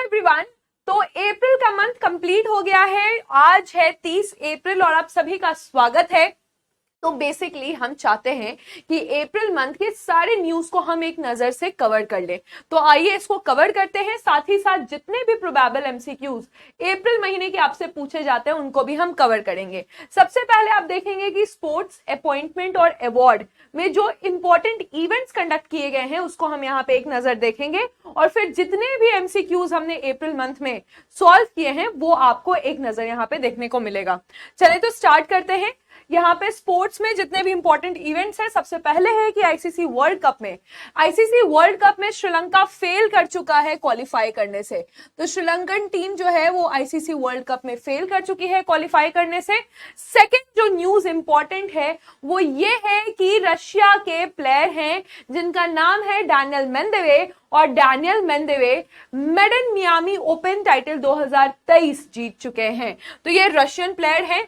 Everyone. तो अप्रैल का month complete हो गया है। आज है 30 अप्रैल और आप सभी का स्वागत है। तो बेसिकली हम चाहते हैं कि अप्रैल मंथ के सारे न्यूज को हम एक नजर से कवर कर लें। तो आइए इसको कवर करते हैं। साथ ही साथ जितने भी प्रोबेबल एमसीक्यूज अप्रैल महीने के आपसे पूछे जाते हैं उनको भी हम कवर करेंगे। सबसे पहले आप देखेंगे कि स्पोर्ट्स अपॉइंटमेंट और अवार्ड में जो इंपॉर्टेंट इवेंट्स कंडक्ट किए गए हैं उसको हम यहाँ पे एक नजर देखेंगे और फिर जितने भी एमसीक्यूज हमने अप्रैल मंथ में सॉल्व किए हैं वो आपको एक नजर यहाँ पे देखने को मिलेगा। चलिए तो स्टार्ट करते हैं। यहाँ पे स्पोर्ट्स में जितने भी इंपॉर्टेंट इवेंट्स हैं, सबसे पहले है कि आईसीसी वर्ल्ड कप में श्रीलंका फेल कर चुका है क्वालिफाई करने से। तो श्रीलंकन टीम जो है वो आईसीसी वर्ल्ड कप में फेल कर चुकी है क्वालिफाई करने से। सेकंड जो न्यूज इंपॉर्टेंट है वो ये है कि रशिया के प्लेयर हैं जिनका नाम है डैनियल मेंदेवे, और Daniel Medvedev maiden Miami Open title 2023 जीत चुके हैं। तो ये रशियन प्लेयर हैं।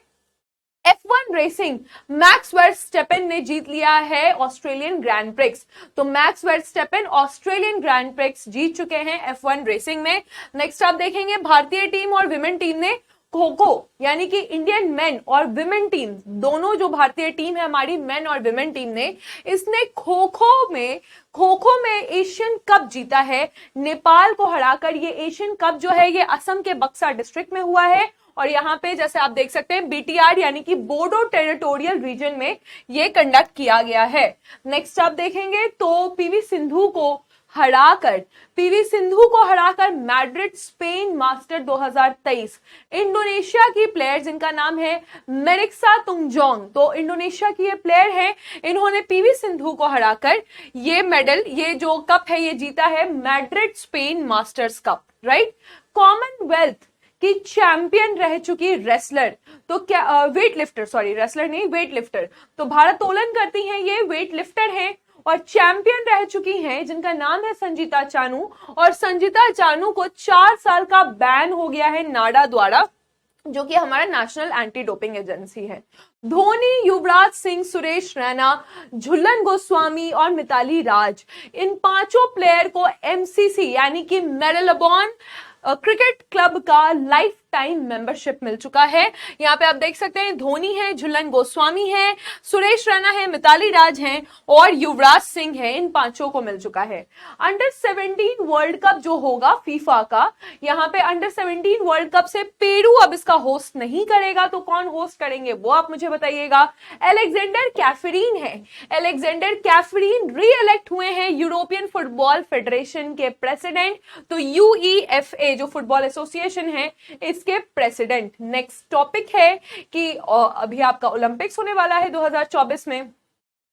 F1 रेसिंग मैक्स वर्स्टेपेन ने जीत लिया है ऑस्ट्रेलियन ग्रैंड प्रिक्स। तो मैक्स वर्स्टेपेन ऑस्ट्रेलियन ग्रैंड प्रिक्स जीत चुके हैं F1 रेसिंग में। नेक्स्ट आप देखेंगे भारतीय टीम और विमेन टीम ने खो खो यानी कि इंडियन मेन और विमेन टीम दोनों, जो भारतीय टीम है हमारी मेन और विमेन टीम ने, इसने खो खो में एशियन कप जीता है नेपाल को हराकर। ये एशियन कप जो है ये असम के बक्सा डिस्ट्रिक्ट में हुआ है और यहाँ पे जैसे आप देख सकते हैं बीटीआर यानी कि बोडो टेरिटोरियल रीजन में ये कंडक्ट किया गया है। नेक्स्ट आप देखेंगे तो पीवी सिंधु को हराकर मैड्रिड स्पेन मास्टर 2023 इंडोनेशिया की प्लेयर जिनका नाम है मेरिक्सा तुंगजोंग, तो इंडोनेशिया की ये प्लेयर है, इन्होंने पीवी सिंधु को हराकर ये मेडल, ये जो कप है ये जीता है Madrid Spain masters cup, right. Commonwealth की चैंपियन रह चुकी रेसलर, तो क्या वेटलिफ्टर, तो भारोत्तोलन करती हैं ये, वेट लिफ्टर हैं और चैंपियन रह चुकी हैं जिनका नाम है संजीता चानू। और संजीता चानू को 4 साल का बैन हो गया है नाडा द्वारा, जो कि हमारा नेशनल एंटी डोपिंग एजेंसी है। धोनी, युवराज सिंह, सुरेश रैना, झुलन गोस्वामी और मिताली राज, इन पांचों प्लेयर को एमसीसी यानी कि मेरिलेबोन क्रिकेट क्लब का लाइफ टाइम मेंबरशिप मिल चुका है। यहाँ पे आप देख सकते हैं धोनी है, झुलन गोस्वामी है, सुरेश रैना है, मिताली राज हैं और युवराज सिंह है, इन पांचों को मिल चुका है। अंडर 17 वर्ल्ड कप जो होगा फीफा का, यहाँ पे अंडर 17 वर्ल्ड कप से पेरू अब इसका होस्ट नहीं करेगा, तो कौन होस्ट करेंगे वो आप मुझे बताइएगा। अलेक्जेंडर कैफरीन है, अलेक्जेंडर कैफरीन री इलेक्ट हुए हैं यूरोपियन फुटबॉल फेडरेशन के प्रेसिडेंट, तो यूईएफए जो फुटबॉल एसोसिएशन है इसके प्रेसिडेंट। नेक्स्ट टॉपिक है कि अभी आपका ओलंपिक्स होने वाला है 2024 में,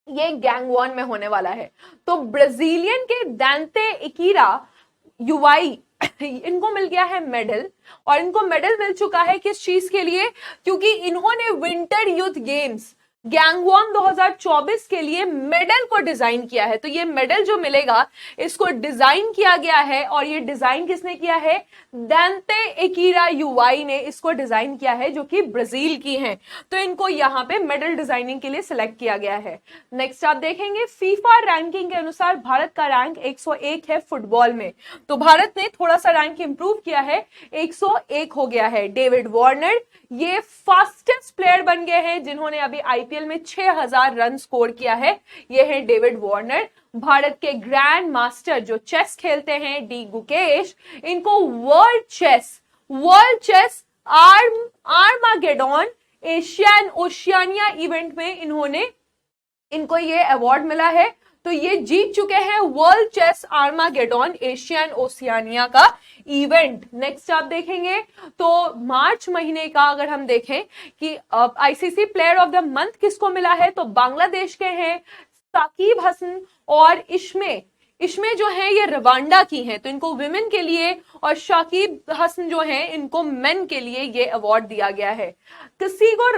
ये गैंगवॉन में होने वाला है। तो ब्राजीलियन के दांते इकीरा युवाई इनको मिल गया है मेडल, और इनको मेडल मिल चुका है किस चीज के लिए, क्योंकि इन्होंने विंटर यूथ गेम्स गैंगवॉन 2024 के लिए मेडल को डिजाइन किया है। तो ये मेडल जो मिलेगा इसको डिजाइन किया गया है, और ये डिजाइन किसने किया है, दांते इकीरा युवाई ने इसको डिजाइन किया है, जो कि ब्राजील की हैं। तो इनको यहाँ पे मेडल डिजाइनिंग के लिए सिलेक्ट किया गया है। नेक्स्ट आप देखेंगे फीफा रैंकिंग के अनुसार भारत का रैंक 101 है फुटबॉल में, तो भारत ने थोड़ा सा रैंक इंप्रूव किया है, 101 हो गया है। डेविड वार्नर ये फास्टेस्ट प्लेयर बन गए हैं जिन्होंने अभी आईपीएल में 6000 रन स्कोर किया है, ये है डेविड वार्नर। भारत के ग्रैंड मास्टर जो चेस खेलते हैं डी गुकेश, इनको world chess Armageddon Asian Oceania event में इनको ये अवार्ड मिला है। तो ये जीत चुके हैं world chess Armageddon Asian Oceania का इवेंट। नेक्स्ट आप देखेंगे तो मार्च महीने का अगर हम देखें कि ICC player of the month किसको मिला है, तो बांग्लादेश के हैं साकिब हसन, और इसमें जो है ये रवांडा की हैं, तो इनको विमेन के लिए, और शाकिब हसन जो हैं इनको मेन के लिए ये अवार्ड दिया गया है। कसिगो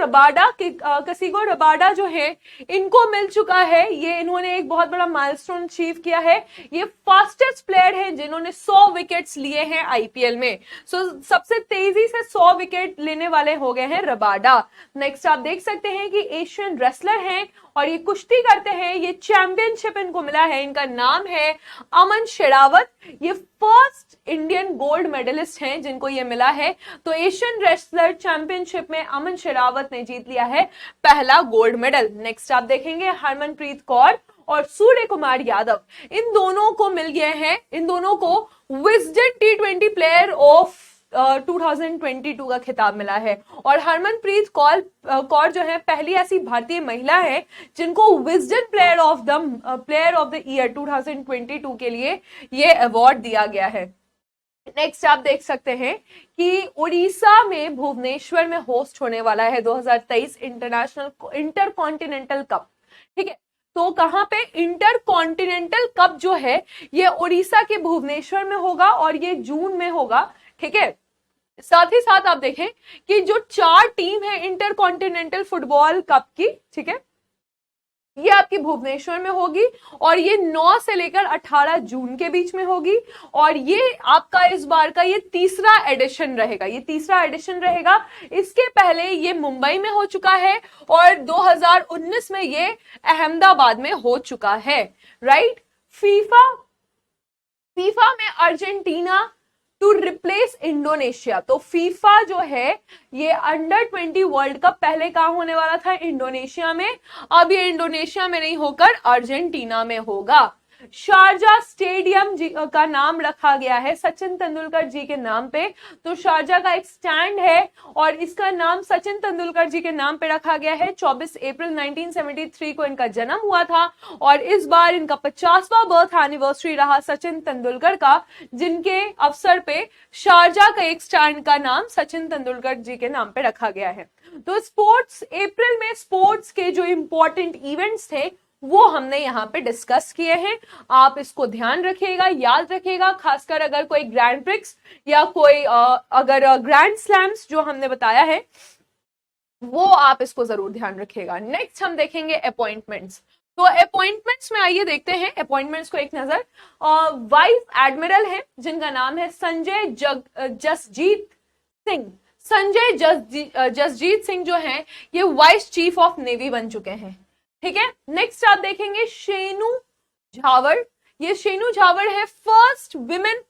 रबाडा जो है इनको मिल चुका है, ये इन्होंने एक बहुत बड़ा माइलस्टोन अचीव किया है, ये फास्टेस्ट प्लेयर हैं जिन्होंने 100 विकेट्स लिए हैं आईपीएल में। सबसे तेजी से 100 विकेट लेने वाले हो गए हैं रबाडा। नेक्स्ट आप देख सकते हैं कि एशियन रेसलर हैं और ये कुश्ती करते हैं, ये चैंपियनशिप इनको मिला है, इनका नाम है है अमन शेरावत। ये फर्स्ट इंडियन गोल्ड मेडलिस्ट हैं जिनको ये मिला है। तो एशियन रेसलर चैंपियनशिप में अमन शेरावत ने जीत लिया है पहला गोल्ड मेडल। नेक्स्ट आप देखेंगे हरमनप्रीत कौर और सूर्य कुमार यादव, इन दोनों को मिल गए हैं, इन दोनों को विजडन T20 प्लेयर ऑफ 2022 का खिताब मिला है। और हरमनप्रीत कौर जो है पहली ऐसी भारतीय महिला है जिनको Wisden player of the year 2022 के लिए ये अवार्ड दिया गया है। नेक्स्ट आप देख सकते हैं कि उड़ीसा में भुवनेश्वर में होस्ट होने वाला है 2023 इंटर कॉन्टिनेंटल कप। ठीक है, तो कहां पे इंटर कॉन्टिनेंटल कप जो है ये उड़ीसा के भुवनेश्वर में होगा और ये जून में होगा। ठीक है, साथ ही साथ आप देखें कि जो 4 टीम है इंटर कॉन्टिनेंटल फुटबॉल कप की, ठीक है, ये आपकी भुवनेश्वर में होगी और ये 9 से लेकर 18 जून के बीच में होगी। और ये आपका इस बार का ये तीसरा एडिशन रहेगा, इसके पहले ये मुंबई में हो चुका है और 2019 में ये अहमदाबाद में हो चुका है। राइट, फीफा में अर्जेंटीना टू रिप्लेस इंडोनेशिया। तो फीफा जो है ये अंडर 20 वर्ल्ड कप पहले कहां होने वाला था, इंडोनेशिया में, अब ये इंडोनेशिया में नहीं होकर अर्जेंटीना में होगा। शारजा स्टेडियम का नाम रखा गया है सचिन तेंदुलकर जी के नाम पे। तो शारजा का एक स्टैंड है और इसका नाम सचिन तेंदुलकर जी के नाम पे रखा गया है। 24 अप्रैल 1973 को इनका जन्म हुआ था और इस बार इनका 50वां बर्थ एनिवर्सरी रहा सचिन तेंदुलकर का, जिनके अवसर पे शारजा का एक स्टैंड का नाम सचिन तेंदुलकर जी के नाम पे रखा गया है। तो अप्रैल में स्पोर्ट्स के जो इंपॉर्टेंट इवेंट्स थे वो हमने यहाँ पे डिस्कस किए हैं। आप इसको ध्यान रखिएगा, याद रखिएगा, खासकर अगर कोई ग्रैंड प्रिक्स या कोई अगर ग्रैंड स्लैम्स जो हमने बताया है वो आप इसको जरूर ध्यान रखिएगा। नेक्स्ट हम देखेंगे अपॉइंटमेंट्स। तो अपॉइंटमेंट्स में आइए देखते हैं अपॉइंटमेंट्स को एक नजर। वाइस एडमिरल है जिनका नाम है संजय जसजीत सिंह। संजय जसजीत सिंह जो है ये वाइस चीफ ऑफ नेवी बन चुके हैं। ठीक है, नेक्स्ट आप देखेंगे शेनु झावर। ये शेनु झावर है first women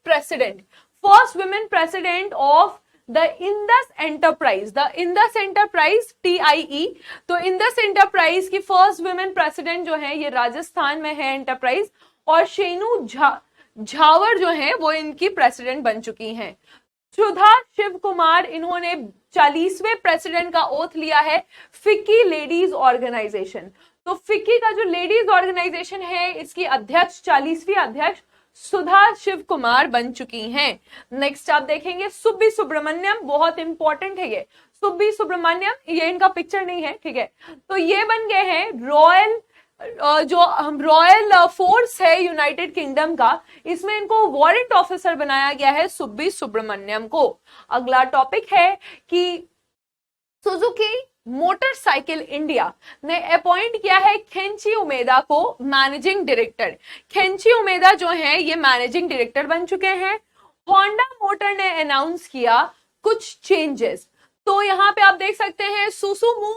president of the Indus enterprise TIE। तो इंडस एंटरप्राइज की फर्स्ट विमेन प्रेसिडेंट जो है ये राजस्थान में है एंटरप्राइज, और शेनु झावर जो है वो इनकी प्रेसिडेंट बन चुकी हैं। सुधा शिव कुमार, इन्होंने 40वें प्रेसिडेंट का ओथ लिया है फिक्की लेडीज ऑर्गेनाइजेशन। तो फिक्की का जो लेडीज ऑर्गेनाइजेशन है इसकी अध्यक्ष 40वीं अध्यक्ष सुधा शिव कुमार बन चुकी हैं। नेक्स्ट आप देखेंगे सुब्बी सुब्रमण्यम, बहुत इंपॉर्टेंट है ये सुब्बी सुब्रमण्यम, ये इनका पिक्चर नहीं है। ठीक है, तो ये बन गए हैं रॉयल फोर्स है यूनाइटेड किंगडम का, इसमें इनको वारंट ऑफिसर बनाया गया है सुब्बी सुब्रमण्यम को। अगला टॉपिक है कि सुजुकी मोटरसाइकिल इंडिया ने अपॉइंट किया है खेंची उमेदा को मैनेजिंग डायरेक्टर। खेंची उमेदा जो है ये मैनेजिंग डायरेक्टर बन चुके हैं। होंडा मोटर ने अनाउंस किया कुछ चेंजेस। तो यहाँ पे आप देख सकते हैं सुसुमू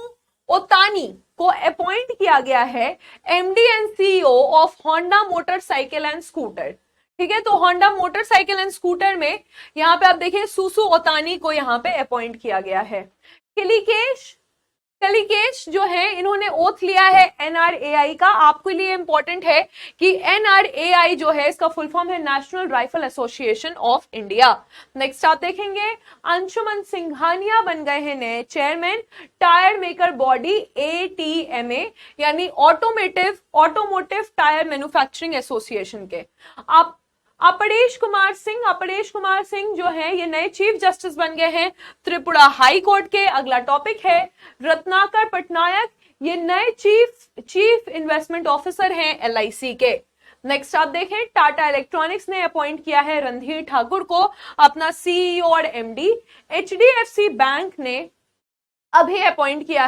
ओतानी को अपॉइंट किया गया है MD and CEO of Honda motorcycle and scooter. ठीक है, तो होंडा मोटरसाइकिल एंड स्कूटर में यहाँ पे आप देखिए सुसु ओतानी को यहाँ पे अपॉइंट किया गया है। कलिकेश जो है इन्होंने ओथ लिया है NRAI का। आपके लिए इंपॉर्टेंट है कि NRAI जो है इसका फुल फॉर्म है national rifle association of India. Next आप देखेंगे अंशुमन सिंघानिया बन गए हैं नए chairman tyre maker body ATMA यानी ऑटोमोटिव टायर मैन्युफैक्चरिंग एसोसिएशन के। आप अपरेश कुमार सिंह जो है ये नए चीफ जस्टिस बन गए हैं त्रिपुरा हाई कोर्ट के। अगला टॉपिक है रत्नाकर पटनायक, ये नए चीफ इन्वेस्टमेंट ऑफिसर हैं LIC के। नेक्स्ट आप देखें टाटा इलेक्ट्रॉनिक्स ने अपॉइंट किया है रणधीर ठाकुर को अपना CEO और MD। HDFC बैंक ने अभी अपॉइंट किया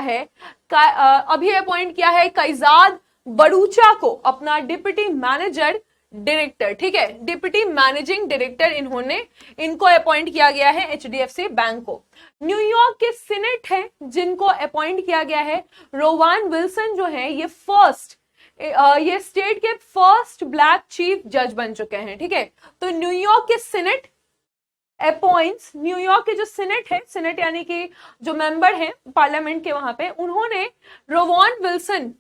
है कैजाद बरूचा को अपना डिप्टी मैनेजर डायरेक्टर। ठीक है, डिप्टी मैनेजिंग डायरेक्टर इनको अपॉइंट किया गया है HDFC बैंक को। न्यूयॉर्क के सीनेट है जिनको अपॉइंट किया गया है रोवान विल्सन जो है ये फर्स्ट ये स्टेट के फर्स्ट ब्लैक चीफ जज बन चुके हैं, ठीक है। तो न्यूयॉर्क के सीनेट अपॉइंट्स, न्यूयॉर्क के जो सीनेट है, सीनेट यानी कि जो मेंबर हैं पार्लियामेंट के वहां पे, उन्होंने रोवान विल्सन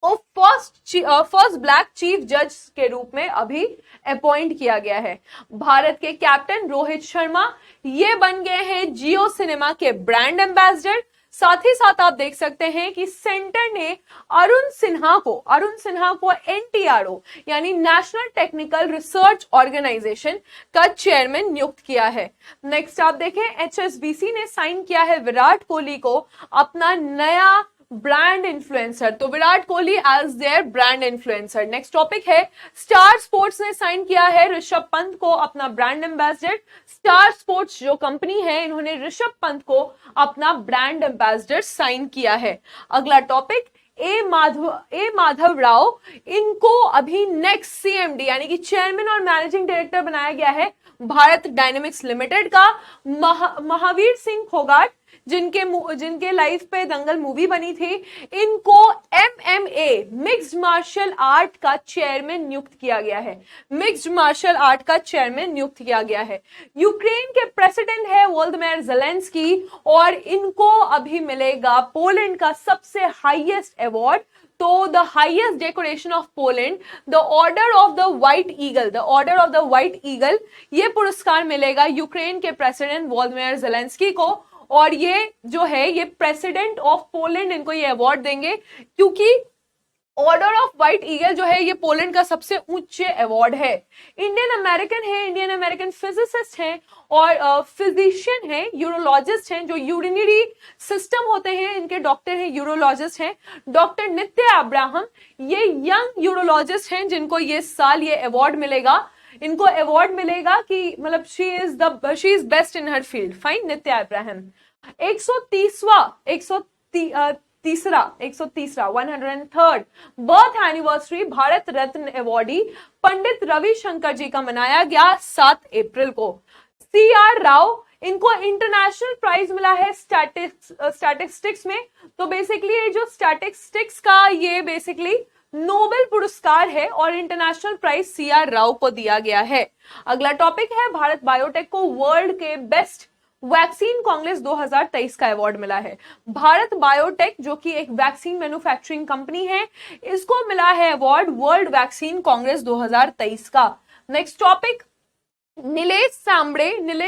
को फर्स्ट ब्लैक चीफ जज के रूप में अभी अपॉइंट किया गया है। भारत के कैप्टन रोहित शर्मा ये बन गए हैं जियो सिनेमा के ब्रांड एम्बेसडर। साथ ही साथ आप देख सकते हैं कि सेंटर ने अरुण सिन्हा को एनटीआरओ यानी नेशनल टेक्निकल रिसर्च ऑर्गेनाइजेशन का चेयरमैन नियुक्त किया है। नेक्स्ट आप देखें, एचएसबीसी ने साइन किया है विराट कोहली को अपना नया ब्रांड इन्फ्लुएंसर, तो Virat Kohli as their brand influencer. Next topic है, स्टार स्पोर्ट्स ने साइन किया है ऋषभ पंत को अपना ब्रांड एम्बेसडर। स्टार स्पोर्ट्स जो कंपनी है, इन्होंने ऋषभ पंत को अपना ब्रांड एम्बेसडर साइन किया है। अगला टॉपिक, ए माधव राव, इनको अभी नेक्स्ट सीएमडी यानी कि चेयरमैन और मैनेजिंग डायरेक्टर बनाया गया है भारत डायनेमिक्स लिमिटेड का। महावीर सिंह फोगाट जिनके लाइफ पे दंगल मूवी बनी थी, इनको एमएमए मिक्स्ड मार्शल आर्ट का चेयरमैन नियुक्त किया गया है। मिक्स्ड मार्शल आर्ट का चेयरमैन नियुक्त किया गया है। यूक्रेन के प्रेसिडेंट है वोलोदिमीर ज़ेलेंस्की और इनको अभी मिलेगा पोलैंड का सबसे हाईएस्ट अवार्ड, तो the highest decoration of Poland, the order of the white eagle, ये पुरस्कार मिलेगा यूक्रेन के प्रेसिडेंट वोलोदिमीर ज़ेलेंस्की को। और ये जो है, ये प्रेसिडेंट ऑफ पोलैंड इनको ये अवार्ड देंगे, क्योंकि ऑर्डर ऑफ व्हाइट ईगल जो है ये पोलैंड का सबसे ऊंचे अवार्ड है। इंडियन अमेरिकन फिजिसिस्ट हैं और फिजिशियन हैं, यूरोलॉजिस्ट हैं, जो यूरिनरी सिस्टम होते हैं इनके डॉक्टर हैं, यूरोलॉजिस्ट हैं। डॉक्टर नित्या अब्राहम ये यंग यूरोलॉजिस्ट हैं जिनको ये साल ये अवार्ड मिलेगा। इनको अवार्ड मिलेगा कि मतलब she is best in her field. Fine, Nitya Abraham. 130th birth anniversary Bharat Ratna awardee Pandit Ravishankar ji का मनाया गया 7 अप्रैल को। सीआर राव, इनको इंटरनेशनल प्राइज मिला है स्टैटिस्टिक्स में। तो बेसिकली ये जो स्टैटिस्टिक्स का ये बेसिकली नोबेल पुरस्कार है और इंटरनेशनल प्राइज सीआर राव को दिया गया है। अगला टॉपिक है, भारत बायोटेक को वर्ल्ड के बेस्ट वैक्सीन कांग्रेस 2023 का अवार्ड मिला है। भारत बायोटेक जो कि एक वैक्सीन मैन्युफैक्चरिंग कंपनी है, इसको मिला है अवार्ड वर्ल्ड वैक्सीन कांग्रेस 2023 का। नेक्स्ट टॉपिक, नीलेश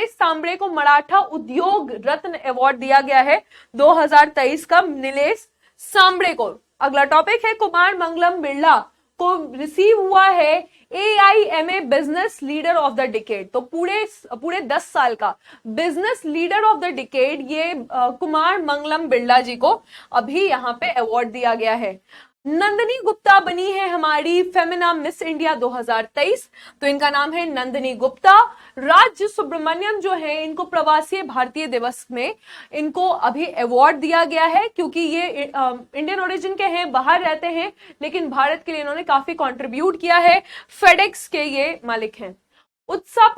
सांबरे को मराठा उद्योग रत्न अवार्ड दिया गया है 2023 का नीलेश सांबरे को। अगला टॉपिक है, कुमार मंगलम बिरला को रिसीव हुआ है AIMA business leader of the decade. तो पूरे 10 साल का business leader of the decade ये कुमार मंगलम बिरला जी को अभी यहाँ पे अवार्ड दिया गया है। नंदिनी गुप्ता बनी है हमारी फेमिना मिस इंडिया 2023, तो इनका नाम है नंदिनी गुप्ता। राज्य सुब्रमण्यम जो है, इनको प्रवासी भारतीय दिवस में इनको अभी अवार्ड दिया गया है, क्योंकि ये इंडियन ओरिजिन के हैं, बाहर रहते हैं, लेकिन भारत के लिए इन्होंने काफी कंट्रीब्यूट किया है। फेडेक्स के ये मालिक हैं। उत्साह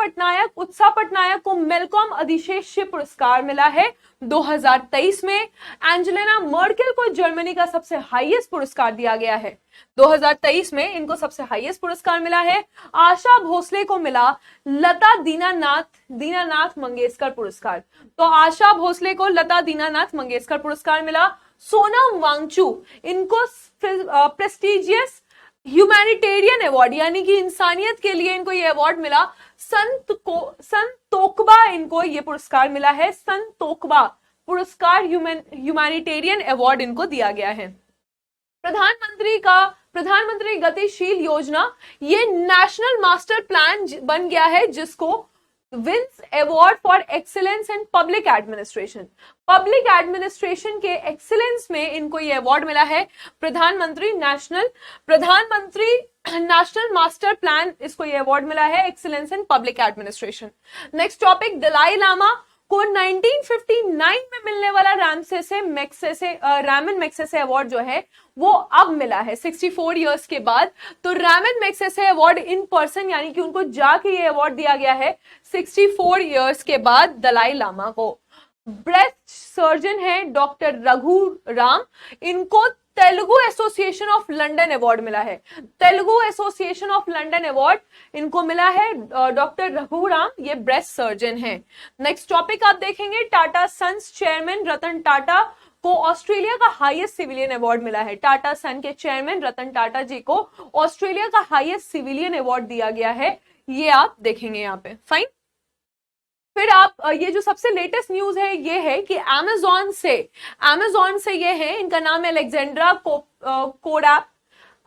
पटनायक को मेलकॉम अधिशेष्य पुरस्कार मिला है 2023 में। एंजेलिना मर्केल को जर्मनी का सबसे हाईएस्ट पुरस्कार दिया गया है 2023 में, इनको सबसे हाईएस्ट पुरस्कार मिला है। आशा भोसले को मिला लता दीनानाथ मंगेशकर पुरस्कार, तो आशा भोसले को लता दीनानाथ मंगेशकर पुरस्कार मिला। सोनम वांगचू, इनको प्रेस्टिजियस ह्यूमैनिटेरियन अवार्ड यानी कि इंसानियत के लिए इनको ये अवार्ड मिला। संत तोकबा, इनको ये पुरस्कार मिला है, संत तोकबा पुरस्कार ह्यूमैनिटेरियन अवार्ड इनको दिया गया है। प्रधानमंत्री गतिशील योजना ये नेशनल मास्टर प्लान बन गया है, जिसको wins award for excellence in public administration के एक्सीलेंस में इनको ये अवार्ड मिला है। प्रधानमंत्री नेशनल मास्टर प्लान, इसको ये अवार्ड मिला है excellence in public administration. Next topic, Dalai Lama को 1959 में मिलने वाला रामन मैग्सेसे अवार्ड जो है वो अब मिला है 64 इयर्स के बाद। तो Raman Magsaysay award in person यानी कि उनको जाके ये अवार्ड दिया गया है 64 इयर्स के बाद दलाई लामा को। ब्रेस्ट सर्जन है डॉक्टर रघु राम, इनको Telugu association of London award मिला है। Telugu association of London award इनको मिला है। डॉक्टर रघुराम, ये ब्रेस्ट सर्जन है। नेक्स्ट टॉपिक आप देखेंगे, टाटा सन्स चेयरमैन रतन टाटा को ऑस्ट्रेलिया का हाईएस्ट सिविलियन अवार्ड मिला है। टाटा सन के चेयरमैन रतन टाटा जी को ऑस्ट्रेलिया का हाईएस्ट सिविलियन अवार्ड दिया गया है, ये आप देखेंगे यहाँ पे। फाइन। फिर आप ये जो सबसे लेटेस्ट न्यूज है ये है कि अमेजॉन से ये है, इनका नाम है अलेक्जेंड्रा कोडैप।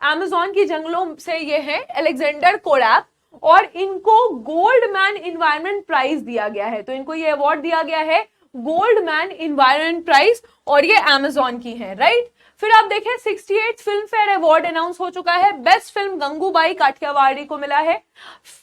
अमेजॉन की जंगलों से ये है अलेक्जेंडर कोडैप, और इनको गोल्ड मैन इन्वायरमेंट प्राइज दिया गया है। तो इनको ये अवार्ड दिया गया है गोल्ड मैन इन्वायरमेंट प्राइज, और ये अमेजॉन की है, राइट। फिर आप देखें 68 फिल्म फेयर अवार्ड अनाउंस हो चुका है। बेस्ट फिल्म गंगूबाई काठियावाड़ी को मिला है।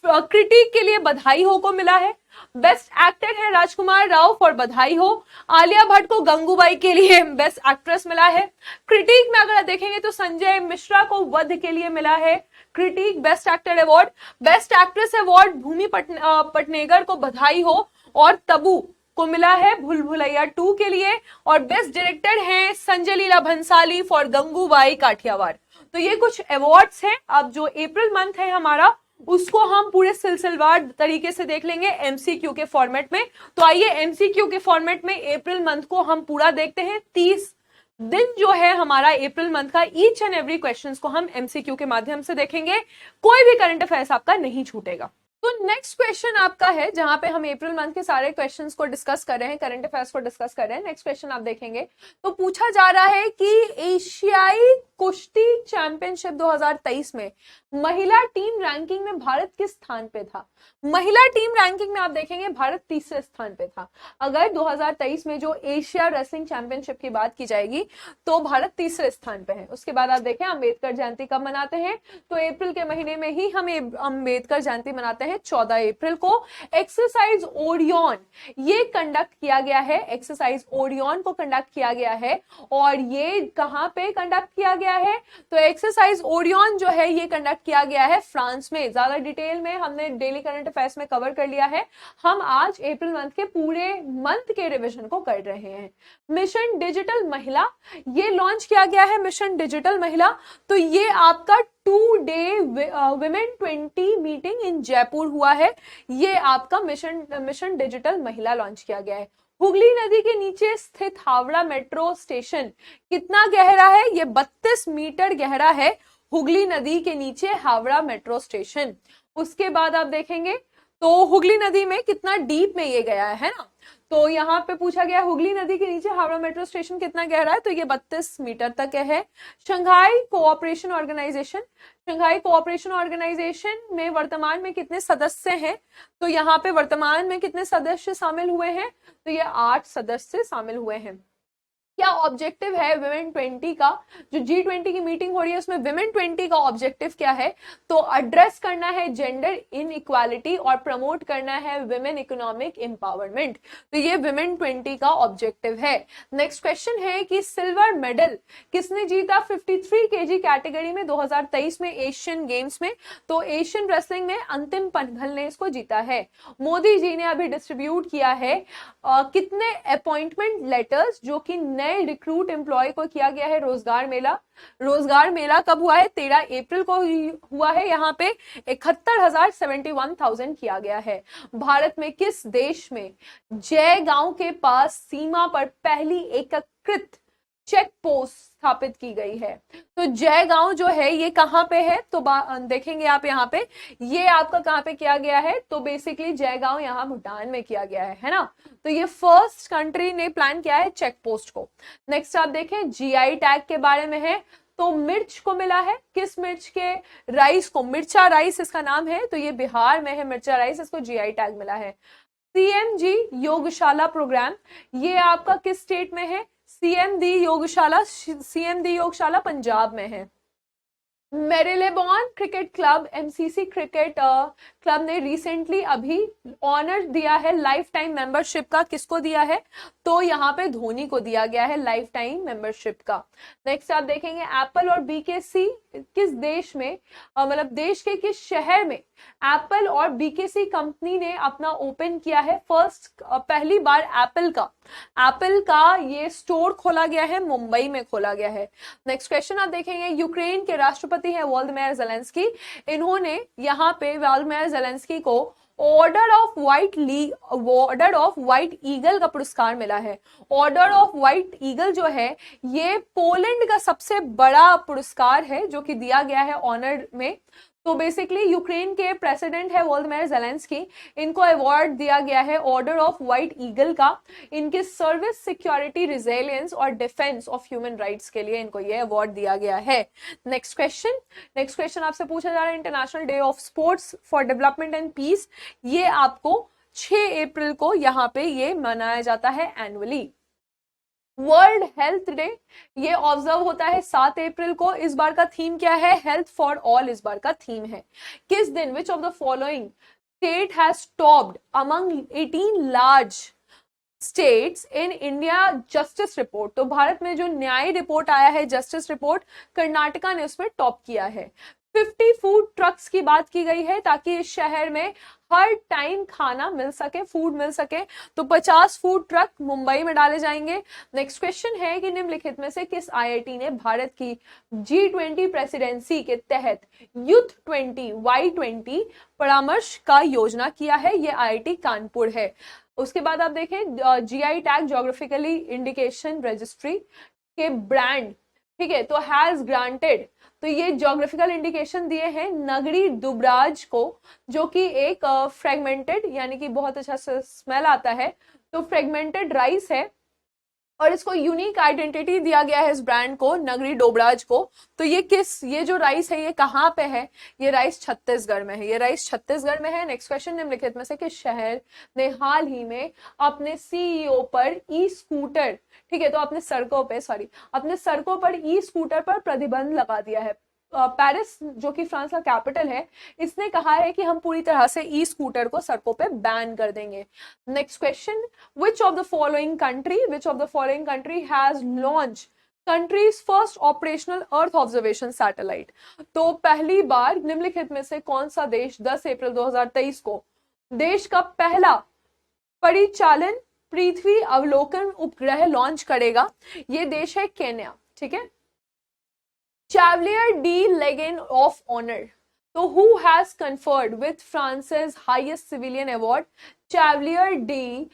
क्रिटिक के लिए बधाई हो को मिला है। बेस्ट एक्टर है राजकुमार राव फॉर बधाई हो। आलिया भट्ट को गंगूबाई के लिए बेस्ट एक्ट्रेस मिला है। क्रिटिक में अगर देखेंगे तो संजय मिश्रा को वध के लिए मिला है critic best actor award. Best actress award Bhumi Pednekar को बधाई हो और तबू को मिला है भूल भुलैया 2 के लिए। और बेस्ट डायरेक्टर हैं संजय लीला भंसाली फॉर गंगूबाई काठियावाड़। तो ये कुछ अवार्ड्स हैं। अब जो अप्रैल मंथ है हमारा, उसको हम पूरे सिलसिलेवार तरीके से देख लेंगे एमसीक्यू के फॉर्मेट में। तो आइए एमसीक्यू के फॉर्मेट में अप्रैल मंथ को हम पूरा देखते हैं। 30 दिन जो है हमारा अप्रैल मंथ का, ईच एंड एवरी क्वेश्चंस को हम एमसीक्यू के माध्यम से देखेंगे। कोई भी करंट अफेयर्स आपका नहीं छूटेगा। तो नेक्स्ट क्वेश्चन आपका है, जहां पे हम अप्रैल मंथ के सारे क्वेश्चंस को डिस्कस कर रहे हैं, करंट अफेयर्स को डिस्कस कर रहे हैं। नेक्स्ट क्वेश्चन आप देखेंगे तो पूछा जा रहा है कि एशियाई कुश्ती चैंपियनशिप 2023 में महिला टीम रैंकिंग में भारत किस स्थान पे था। महिला टीम रैंकिंग में आप देखेंगे भारत तीसरे स्थान पे था। अगर 2023 में जो एशिया रेसलिंग चैंपियनशिप की बात की जाएगी तो भारत तीसरे स्थान पे है। उसके बाद आप देखें अंबेडकर जयंती कब मनाते हैं, तो अप्रैल के महीने में ही हम अंबेडकर जयंती मनाते हैं 14 अप्रैल को। एक्सरसाइज ओरियन ये कंडक्ट किया गया है, एक्सरसाइज ओरियन को कंडक्ट किया गया है। और ये कहां पे कंडक्ट किया गया है, तो एक्सरसाइज ओरियन जो है ये कंडक्ट किया गया है फ्रांस में। ज्यादा डिटेल में हमने डेली करंट अफेयर्स में कवर कर लिया है। हम आज अप्रैल मंथ के पूरे मंथ के रिवीजन को कर रहे हैं। मिशन डिजिटल महिला ये लॉन्च किया गया है, मिशन डिजिटल महिला। तो ये आपका 2 day women 20 meeting in Jaipur हुआ है। ये आपका मिशन डिजिटल महिला लॉन्च किया गया है। हुगली नदी के नीचे स्थित हावड़ा मेट्रो स्टेशन कितना गहरा है, ये 32 मीटर गहरा है हुगली नदी के नीचे हावड़ा मेट्रो स्टेशन। उसके बाद आप देखेंगे तो हुगली नदी में कितना डीप में ये गया है ना, तो यहाँ पे पूछा गया हुगली नदी के नीचे हावड़ा मेट्रो स्टेशन कितना गहरा है, तो ये 32 मीटर तक है। शंघाई कोऑपरेशन ऑर्गेनाइजेशन में वर्तमान में कितने सदस्य हैं, तो यहाँ पे वर्तमान में कितने सदस्य शामिल हुए हैं, तो ये 8 सदस्य शामिल हुए हैं। क्या ऑब्जेक्टिव है विमेन 20 का, जो G20 की मीटिंग हो रही है उसमें विमेन 20 का ऑब्जेक्टिव क्या है, तो एड्रेस करना है जेंडर इनइक्वालिटी और प्रमोट करना है विमेन इकोनॉमिक एम्पावरमेंट। तो ये विमेन 20 का ऑब्जेक्टिव है। नेक्स्ट क्वेश्चन है कि सिल्वर मेडल किसने जीता 53 kg कैटेगरी में 2023 में एशियन गेम्स में, तो एशियन रेसलिंग में अंतिम पनघल ने इसको जीता है। मोदी जी ने अभी डिस्ट्रीब्यूट किया है कितने अपॉइंटमेंट लेटर्स, जो कि नए रिक्रूट एम्प्लॉय को किया गया है। रोजगार मेला कब हुआ है, 13 अप्रैल को हुआ है। यहाँ पे 71,71,000 किया गया है। भारत में किस देश में जयगांव के पास सीमा पर पहली एकीकृत चेक पोस्ट स्थापित की गई है, तो जयगांव जो है ये कहां पे है, तो देखेंगे आप यहाँ पे ये आपका कहां पे किया गया है, तो बेसिकली जयगांव यहाँ भूटान में किया गया है ना। तो ये फर्स्ट कंट्री ने प्लान किया है चेक पोस्ट को। नेक्स्ट आप देखें जीआई टैग के बारे में है, तो मिर्च को मिला है, किस मिर्च के, राइस को, मिर्चा राइस इसका नाम है, तो ये बिहार में है मिर्चा राइस, इसको जीआई टैग मिला है। सीएमजी योगशाला प्रोग्राम ये आपका किस स्टेट में है, सीएमडी योगशाला पंजाब में है। Marylebone cricket club, MCC cricket club ने रिसेंटली अभी ऑनर दिया है लाइफ टाइम मेंबरशिप का। किसको दिया है? तो यहाँ पे धोनी को दिया गया है लाइफ टाइम मेंबरशिप का। नेक्स्ट आप देखेंगे एप्पल और बीकेसी किस देश में, मतलब देश के किस शहर में एप्पल और बीकेसी कंपनी ने अपना ओपन किया है फर्स्ट, पहली बार एप्पल का ये स्टोर खोला गया है, मुंबई में खोला गया है। नेक्स्ट क्वेश्चन आप देखेंगे, यूक्रेन के राष्ट्रपति है वोलोदिमीर ज़ेलेंस्की। इन्होंने यहाँ पे वोलोदिमीर ज़ेलेंस्की को ऑर्डर ऑफ व्हाइट ईगल का पुरस्कार मिला है। ऑर्डर ऑफ व्हाइट ईगल जो है ये पोलैंड का सबसे बड़ा पुरस्कार है जो कि दिया गया है ऑनर में। तो बेसिकली यूक्रेन के प्रेसिडेंट है वोलोदिमीर ज़ेलेंस्की, इनको अवार्ड दिया गया है ऑर्डर ऑफ व्हाइट ईगल का। इनके सर्विस, सिक्योरिटी, रिजिलियंस और डिफेंस ऑफ ह्यूमन राइट्स के लिए इनको ये अवार्ड दिया गया है। नेक्स्ट क्वेश्चन आपसे पूछा जा रहा है, international day of sports for development and peace, ये आपको 6 अप्रैल को यहाँ पे ये मनाया जाता है एनुअली। वर्ल्ड हेल्थ डे ये ऑब्जर्व होता है 7 अप्रैल को। इस बार का थीम क्या है? हेल्थ फॉर ऑल इस बार का थीम है। किस दिन which of the following state has topped among 18 large states in India justice report? तो भारत में जो न्याय रिपोर्ट आया है, जस्टिस रिपोर्ट, कर्नाटका ने उसमें टॉप किया है। 50 फूड ट्रक्स की बात की गई है ताकि इस शहर में हर टाइम खाना मिल सके, फूड मिल सके। तो 50 फूड ट्रक मुंबई में डाले जाएंगे। नेक्स्ट क्वेश्चन है कि निम्नलिखित में से किस आईआईटी ने भारत की G20 प्रेसिडेंसी के तहत यूथ 20 Y20 परामर्श का योजना किया है? ये आईआईटी कानपुर है। उसके बाद आप देखें GI tag, geographically indication registry के ब्रांड, ठीक है, तो हैज ग्रांटेड, तो ये ज्योग्राफिकल इंडिकेशन दिए हैं नगरी दुबराज को, जो कि एक फ्रेगमेंटेड यानी कि बहुत अच्छा स्मेल आता है, तो फ्रेगमेंटेड राइस है और इसको यूनिक आइडेंटिटी दिया गया है इस ब्रांड को, नगरी डोबराज को। तो ये जो राइस है ये कहाँ पे है? ये राइस छत्तीसगढ़ में है, ये राइस छत्तीसगढ़ में है। नेक्स्ट क्वेश्चन, निम्नलिखित में से किस शहर ने हाल ही में अपने सीईओ पर ई स्कूटर, ठीक है, तो अपने सड़कों पर ई स्कूटर पर प्रतिबंध लगा दिया है? पेरिस, जो कि फ्रांस का कैपिटल है, इसने कहा है कि हम पूरी तरह से ई स्कूटर को सड़कों पे बैन कर देंगे। Next question, which of the following country has launched country's first operational earth observation satellite? तो पहली बार निम्नलिखित में से कौन सा देश 10 अप्रैल 2023 को देश का पहला परिचालन पृथ्वी अवलोकन उपग्रह लॉन्च करेगा? ये देश है केन्या, ठीक है। Chevalier de Legion of Honor, तो who has conferred with France's highest civilian award Chevalier de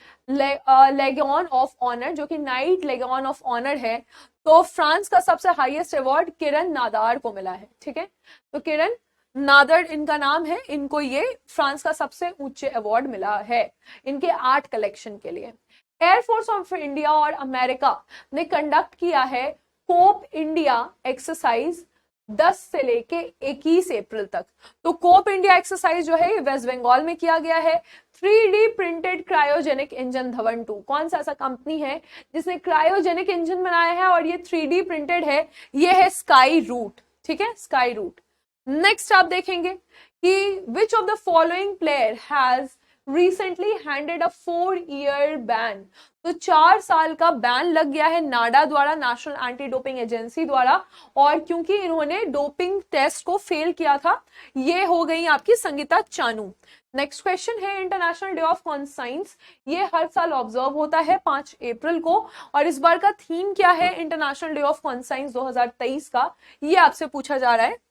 Legion of Honor, जो कि नाइट लेगन ऑफ ऑनर है। तो फ्रांस का सबसे हाईएस्ट अवार्ड किरण नादार को मिला है, ठीक है, तो किरण नादर इनका नाम है, इनको ये फ्रांस का सबसे ऊंचे अवार्ड मिला है इनके आर्ट कलेक्शन के लिए। एयरफोर्स ऑफ इंडिया और अमेरिका ने कंडक्ट किया है कोप इंडिया एक्सरसाइज 10 से लेके 21 अप्रैल तक। तो कोप इंडिया एक्सरसाइज जो है ये वेस्ट बंगाल में किया गया है। 3D printed cryogenic engine Dhawan 2, कौन सा ऐसा कंपनी है जिसने क्रायोजेनिक इंजन बनाया है और ये 3D प्रिंटेड है? ये है स्काई रूट, ठीक है, स्काई रूट। नेक्स्ट आप देखेंगे कि which of the following player has recently handed a 4-year ban? तो 4 साल का बैन लग गया है नाडा द्वारा, नेशनल एंटी डोपिंग एजेंसी द्वारा, और क्योंकि इन्होंने डोपिंग टेस्ट को फेल किया था। ये हो गई आपकी संगीता चानू। नेक्स्ट क्वेश्चन है इंटरनेशनल डे ऑफ कॉन्साइंस, ये हर साल ऑब्जर्व होता है 5 अप्रैल को, और इस बार का थीम क्या है इंटरनेशनल डे ऑफ कॉन्साइंस 2023 का? ये आपसे पूछा जा रहा है।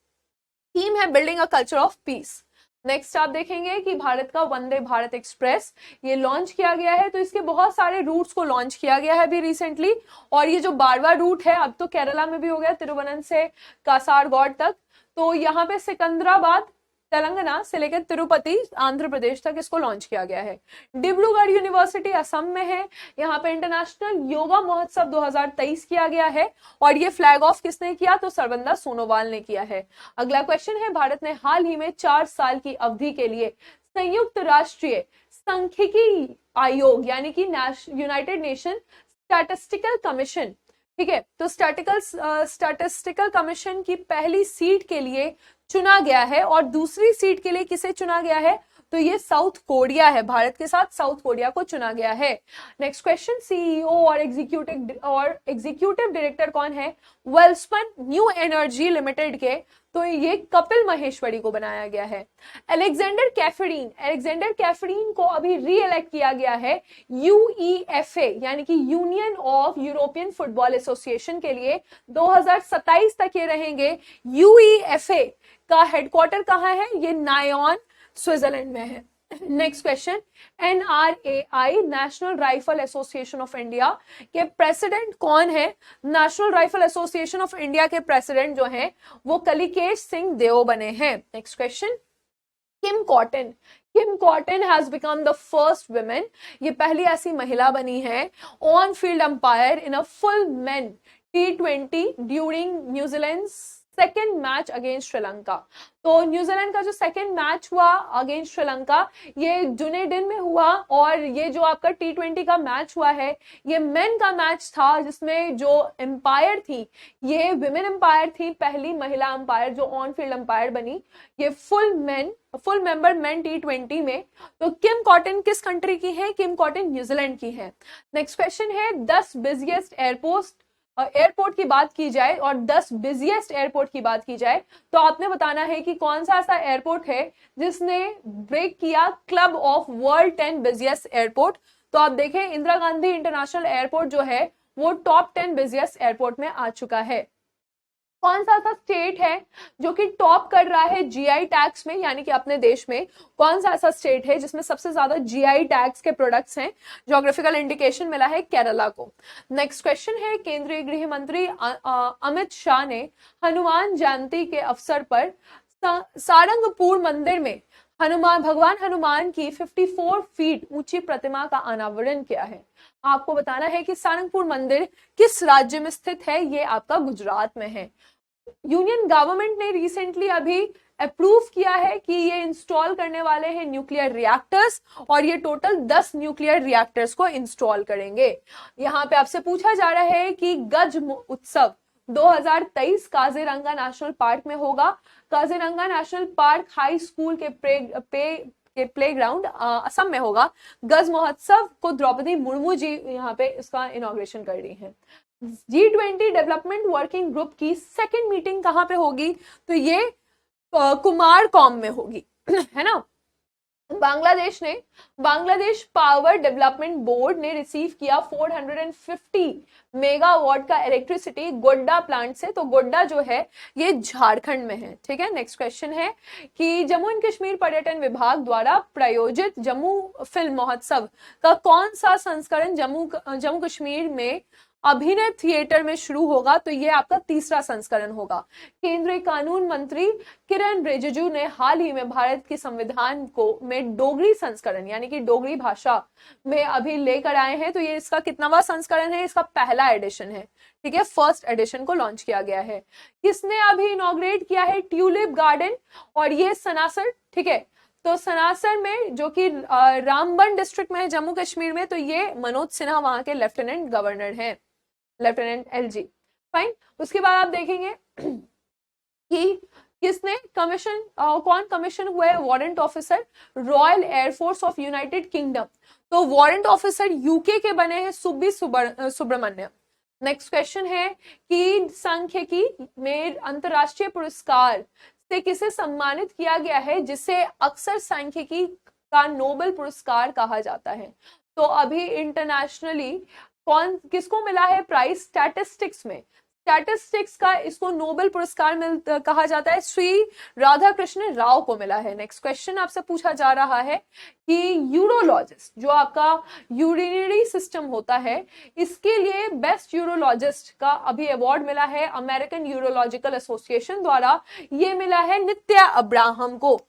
थीम है building a culture of peace. Next आप देखेंगे कि भारत का वंदे भारत एक्सप्रेस ये लॉन्च किया गया है। तो इसके बहुत सारे रूट्स को लॉन्च किया गया है अभी रिसेंटली, और ये जो 12वां रूट है अब तो केरला में भी हो गया, तिरुवनंत से कासारगोड तक। तो यहाँ पे सिकंदराबाद तेलंगाना से लेकर तिरुपति आंध्र प्रदेश तक इसको लॉन्च किया गया है। डिब्रूगढ़ यूनिवर्सिटी असम में है, यहाँ पे इंटरनेशनल योगा महोत्सव 2023 किया गया है, और ये फ्लैग ऑफ किसने किया? तो सर्बानंद सोनोवाल ने किया है। अगला क्वेश्चन है, भारत ने हाल ही में 4 साल की अवधि के लिए संयुक्त राष्ट्रीय सांख्यिकी आयोग यानी कि यूनाइटेड नेशन स्टैटिस्टिकल कमीशन ठीक है, तो स्टैटिस्टिकल कमीशन की पहली सीट के लिए चुना गया है और दूसरी सीट के लिए किसे चुना गया है, तो ये साउथ कोरिया है, भारत के साथ साउथ कोरिया को चुना गया है। नेक्स्ट क्वेश्चन, सीईओ और एग्जीक्यूटिव डायरेक्टर कौन है वेल्सपन न्यू एनर्जी लिमिटेड के, तो ये कपिल महेश्वरी को बनाया गया है। अलेक्जेंडर कैफरीन को अभी री इलेक्ट किया गया है यूईएफए यानी कि union of European football association के लिए, 2027 तक ये रहेंगे। यूईएफए का हेडक्वार्टर कहाँ है, ये नायोन स्विट्जरलैंड में है। Next question, NRAI national rifle association of India के प्रेसिडेंट कौन है, national rifle association of India के प्रेसिडेंट जो हैं वो कलिकेश सिंह देओ बने हैं। Next question, Kim cotton has become the first women, ये पहली ऐसी महिला बनी है on field umpire in a full main T20 during New Zealand second match against Sri Lanka. तो न्यूजीलैंड का जो सेकेंड मैच हुआ अगेंस्ट श्रीलंका ये डुनेडिन में हुआ, और ये जो आपका T20 का मैच हुआ है ये मेन का मैच था, जिसमें जो एम्पायर थी ये विमेन एम्पायर थी, पहली महिला एम्पायर जो ऑन फील्ड एम्पायर बनी, ये फुल मेंबर मेन T20 में। तो किम कॉटन किस कंट्री की है, किम कॉटन न्यूजीलैंड की है। नेक्स्ट क्वेश्चन है, 10 बिजिएस्ट एयरपोर्ट की बात की जाए और 10 बिजिएस्ट एयरपोर्ट की बात की जाए तो आपने बताना है कि कौन सा ऐसा एयरपोर्ट है जिसने ब्रेक किया club of world 10 busiest airport. तो आप देखें इंदिरा गांधी इंटरनेशनल एयरपोर्ट जो है वो टॉप 10 बिजिएस्ट एयरपोर्ट में आ चुका है। कौन सा ऐसा स्टेट है जो कि टॉप कर रहा है जीआई टैग्स में, यानी कि अपने देश में कौन सा ऐसा स्टेट है जिसमें सबसे ज्यादा जीआई टैग्स के प्रोडक्ट्स हैं, ज्योग्राफिकल इंडिकेशन मिला है केरला को। नेक्स्ट क्वेश्चन है, केंद्रीय गृह मंत्री अमित शाह ने हनुमान जयंती के अवसर पर सारंगपुर मंदिर में भगवान हनुमान की 54 फीट ऊंची प्रतिमा का अनावरण किया है। आपको बताना है कि सारंगपुर मंदिर किस राज्य में स्थित है, ये आपका गुजरात में है। यूनियन गवर्नमेंट ने रिसेंटली अभी अप्रूव किया है कि ये इंस्टॉल करने वाले हैं न्यूक्लियर रिएक्टर्स, और ये टोटल 10 न्यूक्लियर रिएक्टर्स को इंस्टॉल करेंगे। यहाँ पे आपसे पूछा जा रहा है कि गज उत्सव 2023 काजीरंगा नेशनल पार्क में होगा। Kaziranga national park high school के प्लेग्राउंड असम में होगा। गज महोत्सव को द्रौपदी मुर्मू जी यहाँ पे इसका इनॉग्रेशन कर रही हैं। G20 डेवलपमेंट वर्किंग ग्रुप की सेकेंड मीटिंग कहाँ पे होगी, तो ये कुमारकॉम में होगी, है ना। बांग्लादेश पावर डेवलपमेंट बोर्ड ने रिसीव किया 450 मेगावाट का इलेक्ट्रिसिटी गोड्डा प्लांट से। तो गोड्डा जो है ये झारखंड में है, ठीक है। नेक्स्ट क्वेश्चन है कि जम्मू एंड कश्मीर पर्यटन विभाग द्वारा प्रायोजित जम्मू फिल्म महोत्सव का कौन सा संस्करण जम्मू कश्मीर में अभिनय थिएटर में शुरू होगा, तो ये आपका तीसरा संस्करण होगा। केंद्रीय कानून मंत्री किरण रिजिजू ने हाल ही में भारत के संविधान को में डोगरी संस्करण यानी कि डोगरी भाषा में अभी लेकर आए हैं। तो ये इसका कितनावा संस्करण है, इसका पहला एडिशन है, ठीक है, फर्स्ट एडिशन को लॉन्च किया गया है। किसने अभी इनॉग्रेट किया है ट्यूलिप गार्डन, और ये सनासर, ठीक है। तो सनासर में जो कि रामबन डिस्ट्रिक्ट में है जम्मू कश्मीर में, तो ये मनोज सिन्हा वहां के लेफ्टिनेंट गवर्नर हैं, लेफ्टिनेंट एलजी, फाइन। उसके बाद आप देखेंगे कि किसने कौन कमीशन हुआ है warrant officer royal air force of United kingdom. तो वारंट ऑफिसर यूके के बने हैं सुब्बी सुब्रमण्यम। नेक्स्ट क्वेश्चन है कि सांख्यिकी में अंतरराष्ट्रीय पुरस्कार से किसे सम्मानित किया गया है, जिसे अक्सर सांख्यिकी का नोबेल पुरस्कार कहा जाता है। तो अभी इंटरनेशनली किसको मिला है प्राइज, स्टैटिस्टिक्स का इसको नोबेल पुरस्कार कहा जाता है, श्री राधाकृष्ण राव को मिला है। नेक्स्ट क्वेश्चन आपसे पूछा जा रहा है कि यूरोलॉजिस्ट जो आपका यूरिनरी सिस्टम होता है इसके लिए बेस्ट यूरोलॉजिस्ट का अभी अवार्ड मिला है अमेरिकन यूरोलॉजिकल एसोसिएशन द्वारा, ये मिला है नित्या अब्राहम को।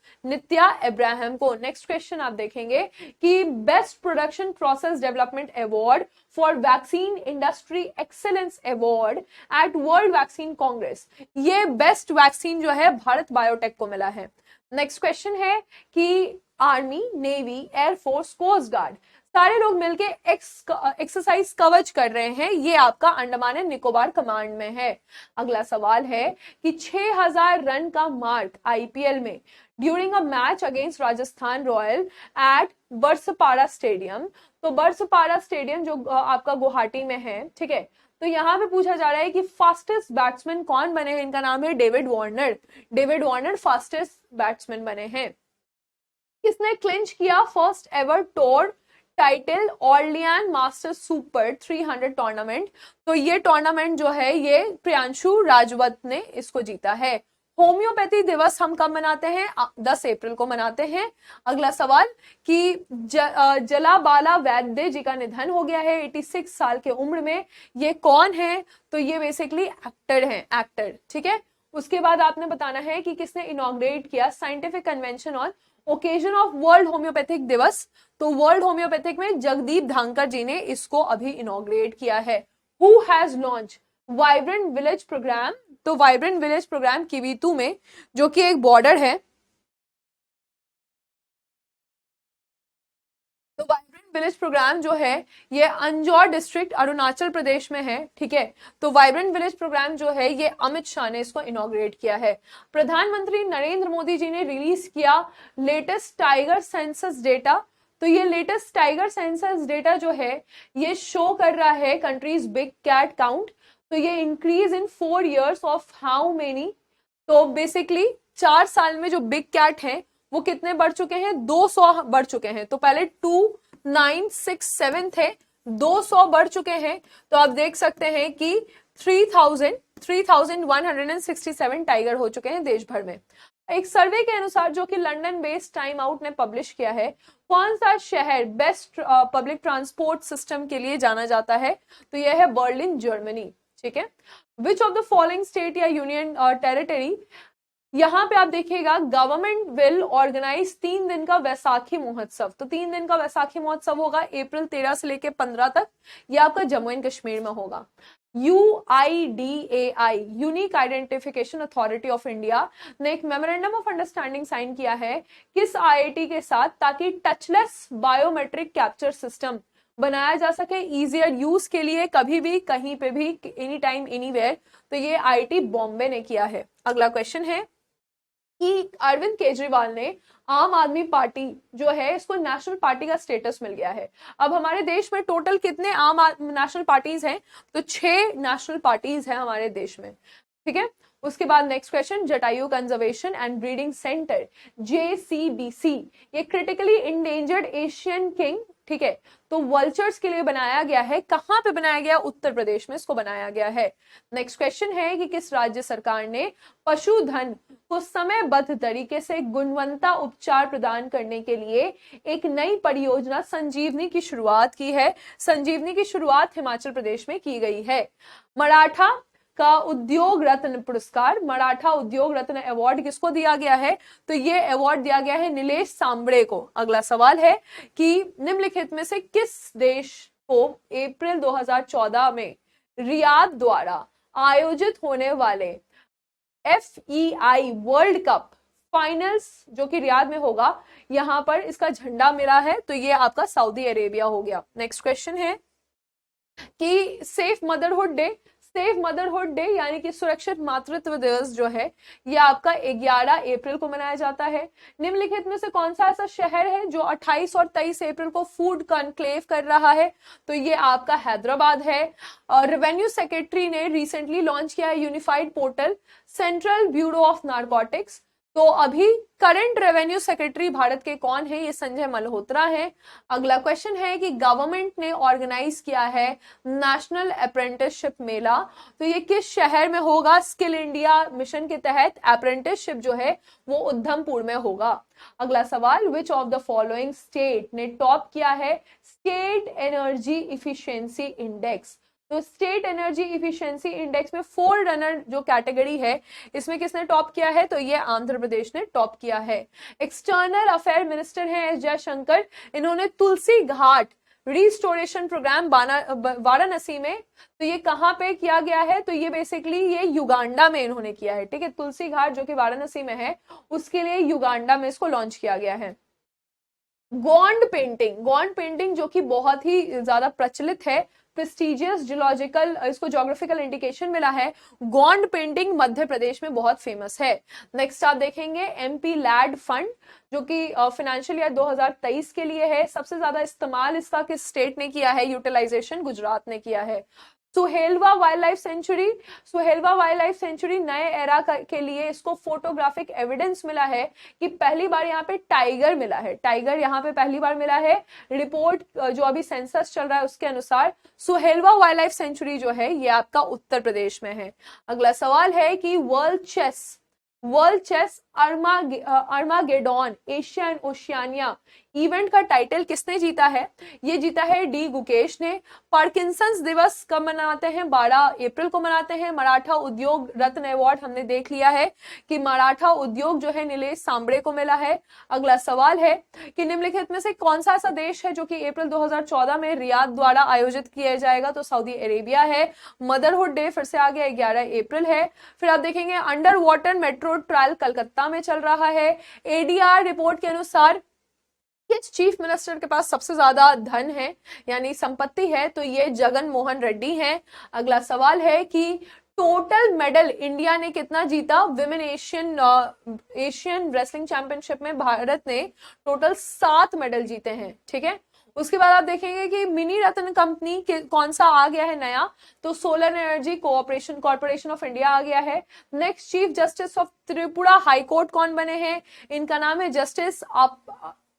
नेक्स्ट क्वेश्चन आप देखेंगे कि best production process development award for vaccine industry excellence award eight world vaccine Congress, ये बेस्ट वैक्सीन जो है भारत बायोटेक को मिला है। नेक्स्ट क्वेश्चन है कि army, navy, air force, coast guard सारे लोग मिलके एक्सरसाइज कवच कर रहे हैं, ये आपका अंडमान एंड निकोबार कमांड में है। अगला सवाल है कि 6000 रन का मार्क आईपीएल में during a match against Rajasthan royal at Barsapara stadium. तो बरसपारा स्टेडियम जो आपका गुवाहाटी में है, ठीक है, तो यहाँ पे पूछा जा रहा है कि फास्टेस्ट बैट्समैन कौन बने हैं। इनका नाम है David Warner. David Warner fastest batsman बने हैं। किसने क्लिंच किया first ever tour title Orleans master super 300 tournament. तो ये टूर्नामेंट जो है ये प्रियांशु राजवत ने इसको जीता है। होम्योपैथी दिवस हम कब मनाते हैं? 10 अप्रैल को मनाते हैं। अगला सवाल कि जलाबाला वैद्य जी का निधन हो गया है 86 साल के उम्र में। ये कौन है? तो ये बेसिकली एक्टर हैं, एक्टर, ठीक है। उसके बाद आपने बताना है कि किसने इनॉग्रेट किया scientific convention on occasion of world homeopathic दिवस। तो वर्ल्ड होम्योपैथिक में जगदीप धांकर जी ने इसको अभी इनॉग्रेट किया है। Who has launch vibrant village program. तो वाइब्रेंट विलेज प्रोग्राम किवीतू में, जो कि एक बॉर्डर है, तो वाइब्रेंट विलेज प्रोग्राम जो है ये अंजौर डिस्ट्रिक्ट अरुणाचल प्रदेश में है, ठीक है। तो वाइब्रेंट विलेज प्रोग्राम जो है ये अमित शाह ने इसको इनॉग्रेट किया है। प्रधानमंत्री नरेंद्र मोदी जी ने रिलीज किया लेटेस्ट टाइगर सेंसस डेटा। तो ये लेटेस्ट टाइगर सेंसस डेटा जो है ये शो कर रहा है कंट्रीज बिग कैट काउंट। तो ये increase in 4 years of how many. तो बेसिकली 4 साल में जो बिग कैट हैं वो कितने बढ़ चुके हैं? 200 बढ़ चुके हैं। तो पहले 2967 थे, 200 बढ़ चुके हैं। तो आप देख सकते हैं कि 3167 टाइगर हो चुके हैं देश भर में। एक सर्वे के अनुसार जो कि लंदन बेस्ड टाइम आउट ने पब्लिश किया है, कौन सा शहर बेस्ट पब्लिक ट्रांसपोर्ट सिस्टम के लिए जाना जाता है? तो यह है बर्लिन, जर्मनी, ठीक है। Which of the following state या यूनियन टेरिटरी, यहाँ पे आप देखिएगा गवर्नमेंट विल ऑर्गेनाइज 3 दिन का वैसाखी महोत्सव। तो 3 दिन का वैसाखी महोत्सव होगा अप्रैल 13 से लेकर 15 तक। ये आपका जम्मू एंड कश्मीर में होगा। UIDAI unique identification authority of India ने एक मेमोरेंडम ऑफ अंडरस्टैंडिंग साइन किया है किस IIT के साथ, ताकि टचलेस बायोमेट्रिक कैप्चर सिस्टम बनाया जा सके इजियर यूज के लिए, कभी भी कहीं पे भी, एनी टाइम एनीवेयर। तो ये IIT बॉम्बे ने किया है। अगला क्वेश्चन है कि अरविंद केजरीवाल ने आम आदमी पार्टी जो है इसको नेशनल पार्टी का स्टेटस मिल गया है। अब हमारे देश में टोटल कितने नेशनल पार्टीज हैं? तो 6 नेशनल पार्टीज हैं हमारे देश में, ठीक है। उसके बाद next question, Jatayu conservation and breeding centre JCBC ये क्रिटिकली इंडेंजर्ड एशियन किंग, ठीक है, तो वल्चर्स के लिए बनाया गया है। कहां पे बनाया गया? उत्तर प्रदेश में इसको बनाया गया है। नेक्स्ट क्वेश्चन है कि किस राज्य सरकार ने पशुधन को समयबद्ध तरीके से गुणवत्ता उपचार प्रदान करने के लिए एक नई परियोजना संजीवनी की शुरुआत की है? संजीवनी की शुरुआत हिमाचल प्रदेश में की गई है। मराठा का उद्योग रत्न पुरस्कार, मराठा उद्योग रत्न अवार्ड किसको दिया गया है? तो ये अवार्ड दिया गया है नीलेश सांबड़े को। अगला सवाल है कि निम्नलिखित में से किस देश को अप्रैल 2014 में रियाद द्वारा आयोजित होने वाले FEI वर्ल्ड कप फाइनल्स जो कि रियाद में होगा, यहां पर इसका झंडा मिला है? तो ये आपका सऊदी अरेबिया हो गया। नेक्स्ट क्वेश्चन है कि safe motherhood day, safe motherhood day यानी कि सुरक्षित मातृत्व दिवस जो है ये आपका 11 अप्रैल को मनाया जाता है। निम्नलिखित में से कौन सा ऐसा शहर है जो 28 और 23 अप्रैल को फूड कॉन्क्लेव कर रहा है? तो ये आपका हैदराबाद है। रेवेन्यू सेक्रेटरी ने रिसेंटली लॉन्च किया है unified portal central bureau of narcotics. तो अभी करंट रेवेन्यू सेक्रेटरी भारत के कौन है? ये संजय मल्होत्रा है। अगला क्वेश्चन है कि गवर्नमेंट ने ऑर्गेनाइज किया है नेशनल अप्रेंटिसशिप मेला, तो ये किस शहर में होगा? स्किल इंडिया मिशन के तहत अप्रेंटिसशिप जो है वो उधमपुर में होगा। अगला सवाल, which of the following state ने टॉप किया है स्टेट एनर्जी इफिशियंसी इंडेक्स? तो स्टेट एनर्जी इफिशियंसी इंडेक्स में 4 रनर जो कैटेगरी है इसमें किसने टॉप किया है? तो ये आंध्र प्रदेश ने टॉप किया है। एक्सटर्नल अफेयर मिनिस्टर हैं एस जयशंकर, इन्होंने तुलसी घाट रिस्टोरेशन प्रोग्राम वाराणसी में, तो ये कहां पे किया गया है? तो ये बेसिकली ये युगांडा में इन्होंने किया है, ठीक है। तुलसी घाट जो कि वाराणसी में है उसके लिए युगांडा में इसको लॉन्च किया गया है। गॉन्ड पेंटिंग जो कि बहुत ही ज्यादा प्रचलित है, प्रेस्टिजियस जियोलॉजिकल, इसको ज्योग्राफिकल इंडिकेशन मिला है। गॉन्ड पेंटिंग मध्य प्रदेश में बहुत फेमस है। नेक्स्ट आप देखेंगे एमपी लैड फंड, जो कि फाइनेंशियल ईयर 2023 के लिए है। सबसे ज्यादा इस्तेमाल इसका किस स्टेट ने किया है? यूटिलाइजेशन गुजरात ने किया है। Suhelwa wild life sanctuary, Suhelwa wild life sanctuary नए एरा के लिए इसको फोटोग्राफिक एविडेंस मिला है कि पहली बार यहाँ पे टाइगर मिला है, टाइगर यहाँ पे पहली बार मिला है। रिपोर्ट जो अभी सेंसस चल रहा है उसके अनुसार सुहेलवा वाइल्ड लाइफ सेंचुरी जो है ये आपका उत्तर प्रदेश में है। अगला सवाल है कि world chess armageddon Asia and Oceania event का टाइटल किसने जीता है? ये जीता है डी गुकेश ने। पार्किंसंस दिवस कब मनाते हैं? 12 अप्रैल को मनाते हैं। मराठा उद्योग रत्न अवार्ड हमने देख लिया है कि मराठा उद्योग जो है नीलेश सांबड़े को मिला है। अगला सवाल है कि निम्नलिखित में से कौन सा ऐसा देश है जो कि अप्रैल 2014 में रियाद द्वारा आयोजित किया जाएगा? तो सऊदी अरेबिया है। मदरहुड डे फिर से आ गया, 11 अप्रैल है। फिर आप देखेंगे under water metro trial Calcutta में चल रहा है। एडीआर रिपोर्ट के अनुसार किस चीफ मिनिस्टर के पास सबसे ज्यादा धन है यानी संपत्ति है? तो ये जगन मोहन रेड्डी हैं। अगला सवाल है कि टोटल मेडल इंडिया ने कितना जीता? विमेन एशियन रेसलिंग चैंपियनशिप में भारत ने टोटल 7 मेडल जीते हैं। ठीक है, उसके बाद आप देखेंगे कि मिनी रत्न कंपनी के कौन सा आ गया है नया? तो solar energy cooperation corporation of India आ गया है। Next chief justice of Tripura high court कौन बने हैं? इनका नाम है जस्टिस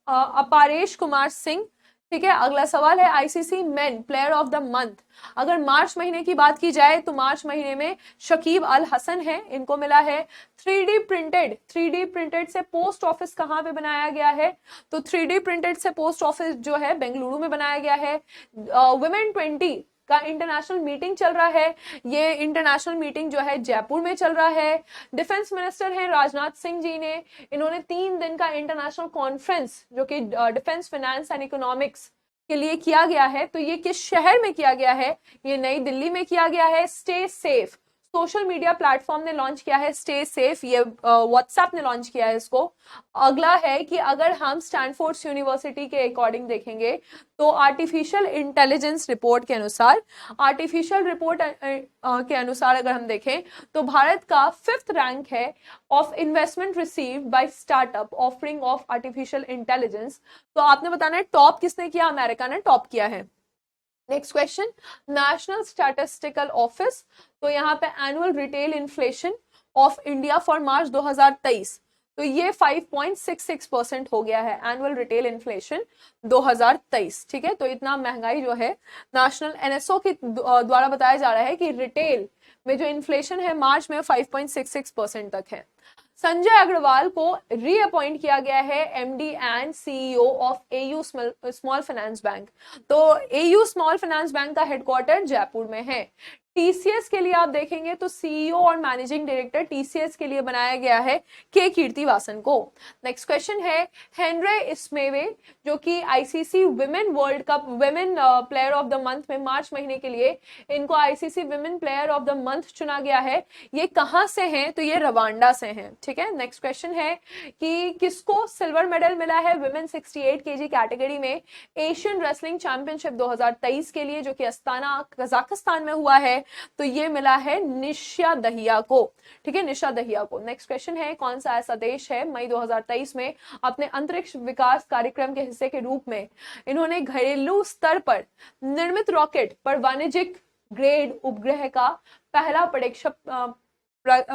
अपारेश कुमार सिंह। ठीक है, अगला सवाल है ICC main player of the month. अगर मार्च महीने की बात की जाए तो मार्च महीने में शकीब अल हसन है, इनको मिला है। 3D प्रिंटेड से पोस्ट ऑफिस कहां पे बनाया गया है? तो 3D प्रिंटेड से पोस्ट ऑफिस जो है बेंगलुरु में बनाया गया है। वुमेन 20 का इंटरनेशनल मीटिंग चल रहा है, ये इंटरनेशनल मीटिंग जो है जयपुर में चल रहा है। डिफेंस मिनिस्टर हैं राजनाथ सिंह जी ने, इन्होंने 3 दिन का इंटरनेशनल कॉन्फ्रेंस जो कि डिफेंस फाइनेंस एंड इकोनॉमिक्स के लिए किया गया है, तो ये किस शहर में किया गया है? ये नई दिल्ली में किया गया है। Stay safe social media platform ने लॉन्च किया है स्टे सेफ, ये व्हाट्सएप ने लॉन्च किया है इसको। अगला है कि अगर हम स्टैनफोर्ड यूनिवर्सिटी के अकॉर्डिंग देखेंगे तो आर्टिफिशियल इंटेलिजेंस रिपोर्ट के अनुसार, के अनुसार अगर हम देखें तो भारत का 5th रैंक है of investment received by startup offering of artificial intelligence. तो आपने बताना है टॉप किसने किया? अमेरिका ने टॉप किया है। Next question, national statistical office, तो यहाँ पे annual retail inflation of India for March 2023, तो ये 5.66% हो गया है एनुअल रिटेल इन्फ्लेशन 2023। ठीक है, तो इतना महंगाई जो है नेशनल एनएसओ के द्वारा बताया जा रहा है कि रिटेल में जो इन्फ्लेशन है मार्च में 5.66% तक है। संजय अग्रवाल को रीअपॉइंट किया गया है MD and CEO of AU small finance bank. तो एयू स्मॉल फाइनेंस बैंक का हेडक्वार्टर जयपुर में है। टीसीएस के लिए आप देखेंगे तो सीईओ और मैनेजिंग डायरेक्टर टीसीएस के लिए बनाया गया है के कीर्तिवासन को। नेक्स्ट क्वेश्चन है हेनरे इस्मेवे, जो कि ICC women world cup women player of the month में मार्च महीने के लिए इनको ICC women player of the month चुना गया है। ये कहां से हैं? तो ये रवांडा से हैं। ठीक है, नेक्स्ट क्वेश्चन है कि किसको सिल्वर मेडल मिला है विमेन 68 केजी कैटेगरी में एशियन रेसलिंग चैंपियनशिप 2023 के लिए, जो कि अस्ताना कजाकिस्तान में हुआ है? तो ये मिला है निशा दहिया को। ठीक है, निशा दहिया को। नेक्स्ट क्वेश्चन है कौन सा ऐसा देश है मई 2023 में अपने अंतरिक्ष विकास कार्यक्रम के हिस्से के रूप में इन्होंने घरेलू स्तर पर निर्मित रॉकेट पर वाणिज्यिक ग्रेड उपग्रह का पहला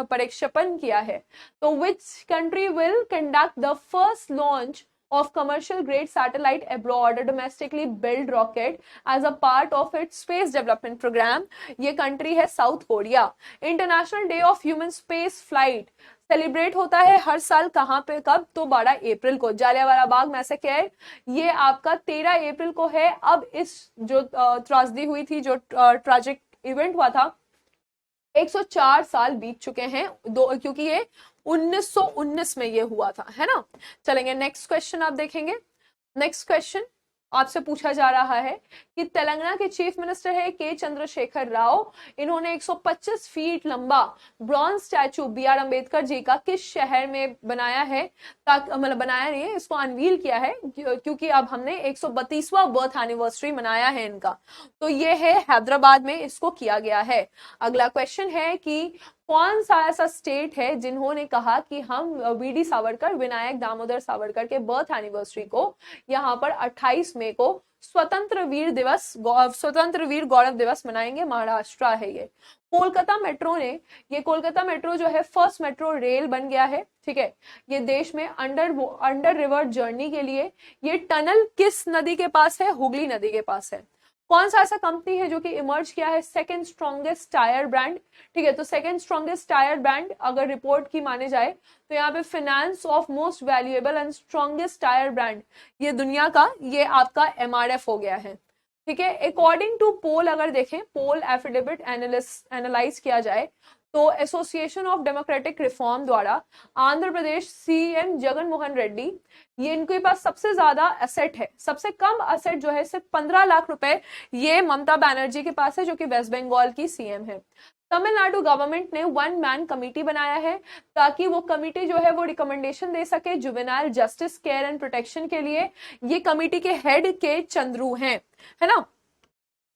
प्रक्षेपण किया है? तो which country will conduct the first launch of commercial grade satellite abroad, a domestically built rocket as a part of its space development program? ये कंट्री है south Korea. International day of human space flight celebrate होता है हर साल कहां पे, कब? तो 12 अप्रैल को जालियांवाला बाग मैसेकर है, ये आपका 13 अप्रैल को है। अब इस जो त्रासदी हुई थी, जो ट्रैजिक इवेंट हुआ था, 104 साल बीत चुके हैं क्योंकि ये 1919 में ये हुआ था, है ना। चलेंगे नेक्स्ट क्वेश्चन आप देखेंगे। नेक्स्ट क्वेश्चन आपसे पूछा जा रहा है कि तेलंगाना के चीफ मिनिस्टर है के चंद्रशेखर राव, इन्होंने 125 फीट लंबा bronze statue B R Ambedkar ji का किस शहर में बनाया है, मतलब बनाया नहीं है, इसको अनवील किया है क्योंकि अब हमने 132वां बर्थ एनिवर्सरी मनाया है इनका, तो ये है हैदराबाद में इसको किया गया है। अगला क्वेश्चन है कि कौन सा ऐसा स्टेट है जिन्होंने कहा कि हम वीडी सावरकर, विनायक दामोदर सावरकर के बर्थ एनिवर्सरी को यहाँ पर 28 मई को स्वतंत्र वीर गौरव दिवस मनाएंगे। महाराष्ट्र है ये। कोलकाता मेट्रो ने, ये कोलकाता मेट्रो जो है फर्स्ट मेट्रो रेल बन गया है, ठीक है। ये देश में अंडर रिवर जर्नी के लिए ये टनल किस नदी के पास है, हुगली नदी के पास है। कौन सा ऐसा कंपनी है जो कि इमर्ज किया है सेकंड स्ट्रॉन्गेस्ट टायर ब्रांड, ठीक है। तो सेकंड स्ट्रॉन्गेस्ट टायर ब्रांड अगर रिपोर्ट की माने जाए तो यहाँ पे finance of most valuable and strongest tyre brand ये दुनिया का, ये आपका एमआरएफ हो गया है, ठीक है। अकॉर्डिंग टू पोल, अगर देखें पोल एफिडेविट एनालाइज किया जाए तो एसोसिएशन ऑफ डेमोक्रेटिक रिफॉर्म द्वारा आंध्र प्रदेश सीएम जगन मोहन रेड्डी, ये इनके पास सबसे ज्यादा एसेट है, सबसे कम एसेट जो है सिर्फ 15 लाख रुपए ये ममता बनर्जी के पास है जो कि वेस्ट बंगाल की सीएम है। तमिलनाडु गवर्नमेंट ने 1 मैन कमेटी बनाया है ताकि वो कमेटी जो है वो रिकमेंडेशन दे सके juvenile justice care and protection के लिए। ये कमेटी के हेड के चंद्रू हैं, है ना।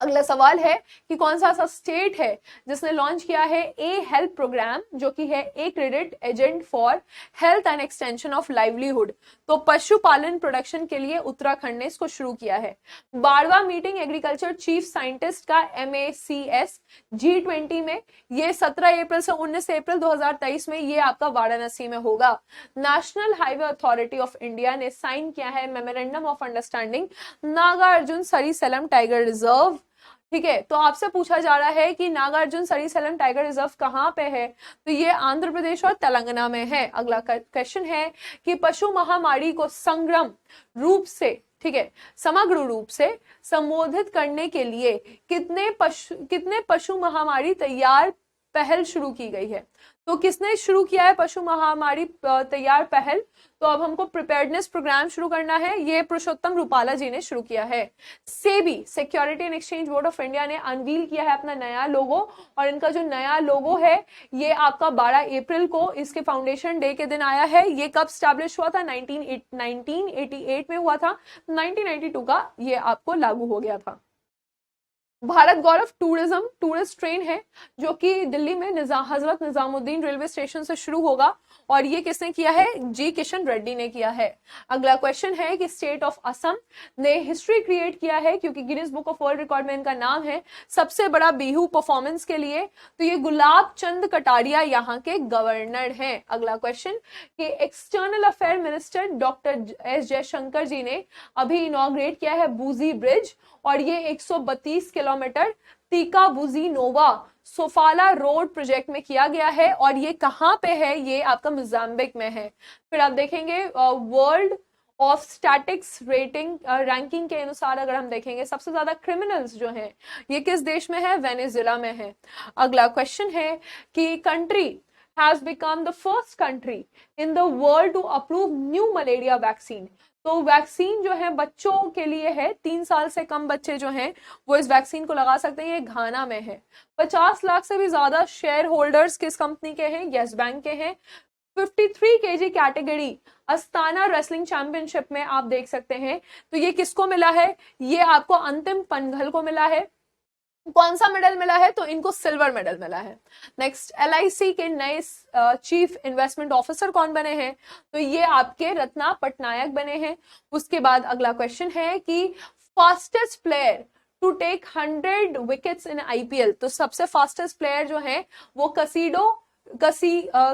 अगला सवाल है कि कौन सा ऐसा स्टेट है जिसने लॉन्च किया है ए हेल्थ प्रोग्राम जो कि है a credit agent for health and extension of livelihood. तो पशुपालन प्रोडक्शन के लिए उत्तराखंड ने इसको शुरू किया है। 12वां मीटिंग एग्रीकल्चर चीफ साइंटिस्ट का MACS G20 में, ये 17 अप्रैल से 19 अप्रैल 2023 में ये आपका वाराणसी में होगा। National highway authority of India ने साइन किया है memorandum of understanding Nagarjuna Srisailam tiger reserve, ठीक है। तो आपसे पूछा जा रहा है कि नागार्जुन सरीसैलम टाइगर रिजर्व कहाँ पे है, तो ये आंध्र प्रदेश और तेलंगाना में है। अगला क्वेश्चन है कि पशु महामारी को समग्र रूप से संबोधित करने के लिए कितने पशु महामारी तैयार पहल शुरू की गई है। तो किसने शुरू किया है पशु महामारी तैयार पहल, तो अब हमको प्रिपेयर्डनेस प्रोग्राम शुरू करना है, ये पुरुषोत्तम रूपाला जी ने शुरू किया है। SEBI security and exchange board of India ने अनवील किया है अपना नया लोगो, और इनका जो नया लोगो है ये आपका 12 अप्रैल को इसके फाउंडेशन डे के दिन आया है। ये कब स्टैब्लिश हुआ था, 1988 में हुआ था, 1992 का ये आपको लागू हो गया था। भारत गौरव टूरिस्ट ट्रेन है जो कि दिल्ली में हजरत निजामुद्दीन रेलवे स्टेशन से शुरू होगा, और ये किसने किया है, जी किशन रेड्डी ने किया है। अगला क्वेश्चन है कि स्टेट ऑफ असम ने हिस्ट्री क्रिएट किया है क्योंकि Guinness book of world record में इनका नाम है सबसे बड़ा बिहू परफॉर्मेंस के लिए, तो ये गुलाब चंद कटारिया यहाँ के गवर्नर हैं। अगला क्वेश्चन कि external affair minister doctor S Jaishankar ji ने अभी इनॉग्रेट किया है बूजी ब्रिज, और ये 132 किलोमीटर तीका बुजी नोवा सोफाला रोड प्रोजेक्ट में किया गया है, और ये कहाँ पे है, ये आपका मोजाम्बिक में है। फिर आप देखेंगे वर्ल्ड ऑफ स्टैटिक्स रैंकिंग के अनुसार अगर हम देखेंगे सबसे ज्यादा क्रिमिनल्स जो हैं ये किस देश में है, वेनेजुएला में है। अगला क्वेश्चन है कि country has become the first country in the world to approve new malaria vaccine. तो वैक्सीन जो है बच्चों के लिए है, 3 साल से कम बच्चे जो हैं वो इस वैक्सीन को लगा सकते हैं, ये घाना में है। 50 लाख से भी ज्यादा शेयर होल्डर्स किस कंपनी के हैं, यस बैंक के हैं। 53 kg category Astana wrestling championship में आप देख सकते हैं, तो ये किसको मिला है, ये आपको अंतिम पनघल को मिला है। कौन सा मेडल मिला है, तो इनको सिल्वर मेडल मिला है। नेक्स्ट LIC के नए चीफ इन्वेस्टमेंट ऑफिसर कौन बने हैं, तो ये आपके रत्ना पटनायक बने हैं। उसके बाद अगला क्वेश्चन है कि fastest player to take 100 wickets in IPL, तो सबसे फास्टेस्ट प्लेयर जो है वो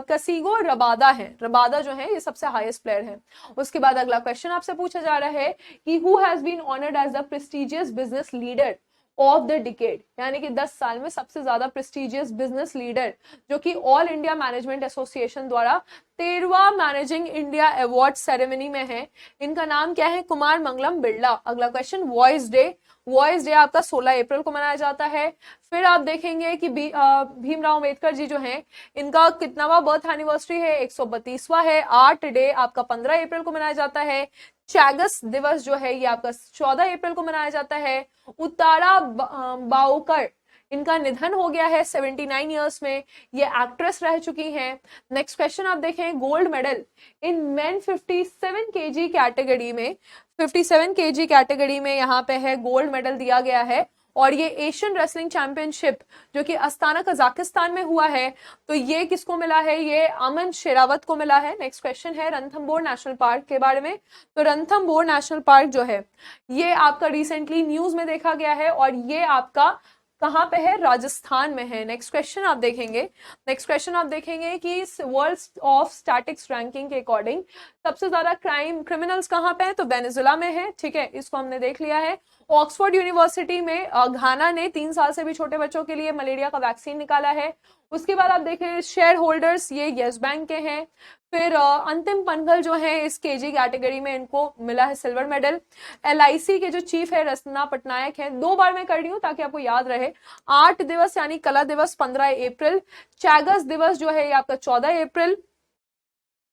कसीगो रबादा है। रबादा जो है ये सबसे हाईएस्ट प्लेयर है। उसके बाद अगला क्वेश्चन आपसे पूछा जा रहा है कि who has been honoured as the prestigious business leader of the decade, यानी कि 10 साल में सबसे ज्यादा प्रेस्टिजियस बिजनेस लीडर जो कि ऑल इंडिया मैनेजमेंट एसोसिएशन द्वारा 13वां मैनेजिंग इंडिया अवार्ड सेरेमनी में है। इनका नाम क्या है? कुमार मंगलम बिरला। अगला question, voice day. Voice day आपका 16 अप्रैल को मनाया जाता है। फिर आप देखेंगे कि भीमराव अंबेडकर जी जो हैं, इनका कितनावा बर्थ एनिवर्सरी है? 132वां है। आर्ट डे आपका 15 अप्रैल को मनाया जाता है। चैगस दिवस जो है ये आपका 14 अप्रैल को मनाया जाता है। उतारा बावकर, इनका निधन हो गया है 79 ईयर्स में। ये एक्ट्रेस रह चुकी हैं। नेक्स्ट क्वेश्चन आप देखें, gold medal in main 57 KG category में, 57 केजी कैटेगरी में यहाँ पे है गोल्ड मेडल दिया गया है। और ये एशियन रेसलिंग चैंपियनशिप जो कि अस्ताना कजाकिस्तान में हुआ है, तो ये किसको मिला है? ये अमन शेरावत को मिला है। नेक्स्ट क्वेश्चन है रणथंबोर नेशनल पार्क के बारे में। तो रणथंबोर नेशनल पार्क जो है ये आपका रिसेंटली न्यूज में देखा गया है और ये आपका कहाँ पे है? राजस्थान में है। नेक्स्ट क्वेश्चन आप देखेंगे, नेक्स्ट क्वेश्चन आप देखेंगे कि वर्ल्ड ऑफ स्टैटिक्स रैंकिंग के अकॉर्डिंग सबसे ज्यादा क्रिमिनल्स कहाँ पे है? तो वेनेजुला में है। ठीक है, इसको हमने देख लिया है। ऑक्सफोर्ड यूनिवर्सिटी में घाना ने 3 साल से भी छोटे बच्चों के लिए मलेरिया का वैक्सीन निकाला है। उसके बाद आप देखें शेयर होल्डर्स, ये यस बैंक के हैं। फिर अंतिम पनघल जो है इस केजी कैटेगरी में इनको मिला है सिल्वर मेडल। LIC के जो चीफ है रसना पटनायक है। 2 बार मैं कर रही हूँ ताकि आपको याद रहे। आर्ट दिवस यानी कला दिवस 15 अप्रैल। चैगस दिवस जो है ये आपका 14 अप्रैल।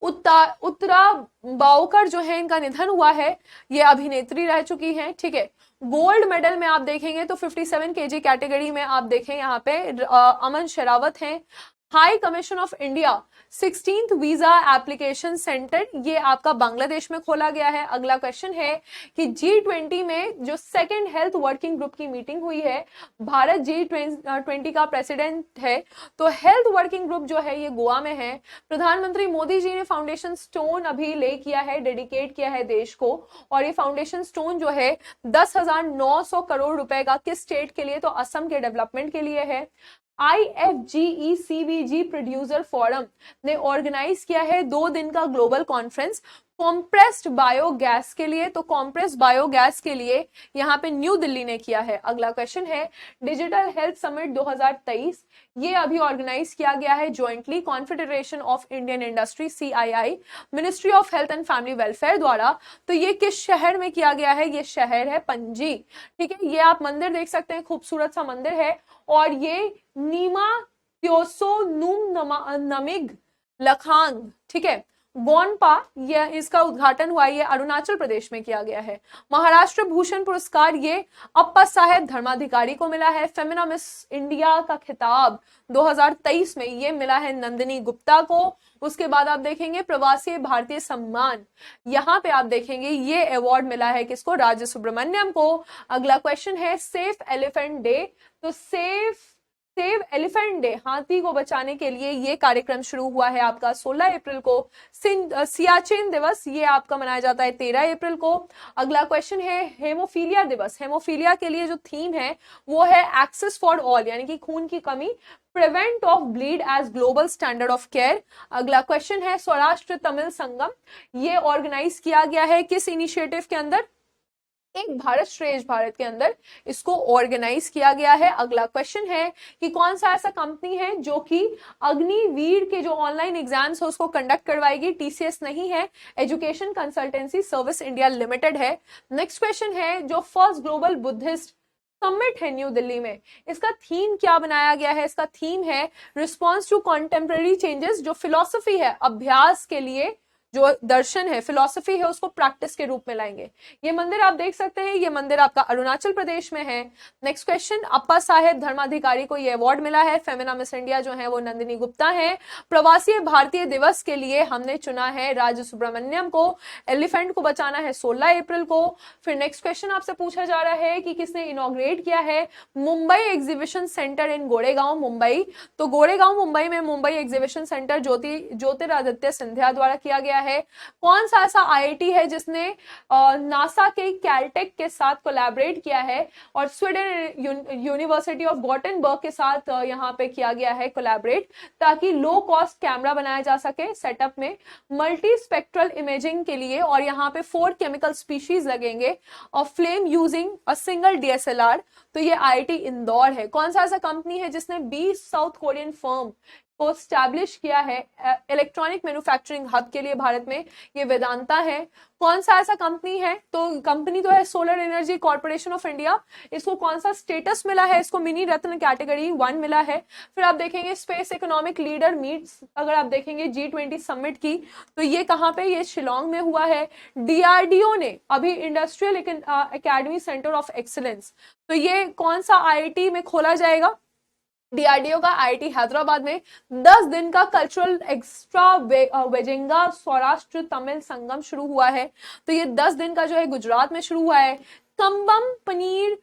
उत्तरा बावकर जो है इनका निधन हुआ है, ये अभिनेत्री रह चुकी हैं। ठीक है, गोल्ड मेडल में आप देखेंगे तो 57 केजी कैटेगरी में आप देखें यहाँ पे अमन शेरावत हैं। High commission of India 16th visa application centre ये आपका बांग्लादेश में खोला गया है। अगला क्वेश्चन है कि G20 में जो सेकंड हेल्थ वर्किंग ग्रुप की मीटिंग हुई है, भारत G20 का प्रेसिडेंट है, तो हेल्थ वर्किंग ग्रुप जो है ये गोवा में है। प्रधानमंत्री मोदी जी ने फाउंडेशन स्टोन अभी ले किया है, डेडिकेट किया है देश को। और ये फाउंडेशन स्टोन जो है 10,900 करोड़ रुपए का किस स्टेट के लिए? तो असम के डेवलपमेंट के लिए है। IFGE-CBG प्रोड्यूसर फोरम ने ऑर्गेनाइज किया है 2 दिन का ग्लोबल कॉन्फ्रेंस कॉम्प्रेस्ड बायोगैस के लिए। तो कॉम्प्रेस्ड बायोगैस के लिए यहाँ पे न्यू दिल्ली ने किया है। अगला क्वेश्चन है डिजिटल हेल्थ समिट 2023, ये अभी ऑर्गेनाइज किया गया है jointly confederation of Indian industry CII, ministry of health and family welfare द्वारा। तो ये किस शहर में किया गया है? ये शहर है पणजी। ठीक है, ये आप मंदिर देख सकते हैं, खूबसूरत सा मंदिर है। और ये नीमा त्योसो नुम नमिग लखांग, ठीक है, गोनपा, ये इसका उद्घाटन हुआ, ये अरुणाचल प्रदेश में किया गया है। महाराष्ट्र भूषण पुरस्कार ये अप्पा साहेब धर्माधिकारी को मिला है। फेमिना मिस इंडिया का खिताब 2023 में ये मिला है नंदिनी गुप्ता को। उसके बाद आप देखेंगे प्रवासी भारतीय सम्मान, यहाँ पे आप देखेंगे ये अवार्ड मिला है किसको? राजे सुब्रमण्यम को। अगला क्वेश्चन है सेफ एलिफेंट डे। तो सेव एलिफेंट डे, हाथी को बचाने के लिए ये कार्यक्रम शुरू हुआ है आपका 16 अप्रैल को। सियाचिन दिवस ये आपका मनाया जाता है 13 अप्रैल को। अगला क्वेश्चन है हेमोफीलिया दिवस। हेमोफीलिया के लिए जो थीम है वो है एक्सेस फॉर ऑल, यानी कि खून की कमी, prevent of bleed as global standard of care. अगला क्वेश्चन है स्वराष्ट्र तमिल संगम, ये ऑर्गेनाइज किया गया है किस इनिशिएटिव के अंदर? एक भारत श्रेष्ठ भारत के अंदर इसको ऑर्गेनाइज किया गया है। अगला क्वेश्चन है कि कौन सा ऐसा कंपनी है जो कि अग्निवीर के जो ऑनलाइन एग्जाम्स है उसको कंडक्ट करवाएगी? TCS नहीं है, education consultancy service India limited है। नेक्स्ट क्वेश्चन है जो फर्स्ट ग्लोबल बुद्धिस्ट समिट है न्यू दिल्ली में, इसका थीम क्या बनाया गया है? इसका थीम है रिस्पॉन्स टू कॉन्टेम्पररी चेंजेस। जो फिलॉसफी है, अभ्यास के लिए जो दर्शन है, फिलॉसफी है, उसको प्रैक्टिस के रूप में लाएंगे। ये मंदिर आप देख सकते हैं, ये मंदिर आपका अरुणाचल प्रदेश में है। नेक्स्ट क्वेश्चन, अप्पा साहेब धर्माधिकारी को ये अवार्ड मिला है। फेमिना मिस इंडिया जो है वो नंदिनी गुप्ता है। प्रवासी भारतीय दिवस के लिए हमने चुना है राजे सुब्रमण्यम को। एलिफेंट को बचाना है 16 अप्रैल को। फिर नेक्स्ट क्वेश्चन आपसे पूछा जा रहा है कि किसने इनॉग्रेट किया है मुंबई एग्जीबिशन सेंटर इन गोरेगांव मुंबई। तो गोरेगांव मुंबई में मुंबई एग्जीबिशन सेंटर ज्योतिरादित्य सिंधिया द्वारा किया गया है। कौन सा ऐसा IIT है जिसने नासा के कैलटेक के साथ कोलैबोरेट किया है और स्वीडन यूनिवर्सिटी ऑफ गॉटेनबर्ग के साथ यहाँ पे किया गया है कोलैबोरेट, ताकि लो कॉस्ट कैमरा बनाया जा सके सेटअप में मल्टी स्पेक्ट्रल इमेजिंग के लिए। और यहाँ पे 4 केमिकल स्पीशीज लगेंगे और flame using a single DSLR। तो ये IIT इंदौर है। कौन सा ऐसा कंपनी है जिसने 20 साउथ कोरियन फर्म को स्टैब्लिश किया है इलेक्ट्रॉनिक मैन्युफैक्चरिंग हब के लिए भारत में, ये वेदांता है। कौन सा ऐसा कंपनी है, तो कंपनी तो है solar energy corporation of India. इसको कौन सा स्टेटस मिला है, इसको मिनी रत्न कैटेगरी 1 मिला है। फिर आप देखेंगे स्पेस इकोनॉमिक लीडर मीट्स, अगर आप देखेंगे G20 समिट की, तो ये कहाँ पे, ये शिलोंग में हुआ है। DRDO ने अभी industrial academy centre of excellence, तो ये कौन सा IIT में खोला जाएगा, DRDO का IIT हैदराबाद में। 10 दिन का कल्चरल एक्स्ट्रा वेजेंगा सौराष्ट्र तमिल संगम शुरू हुआ है, तो ये 10 दिन का जो है गुजरात में शुरू हुआ है। कंबम पनीर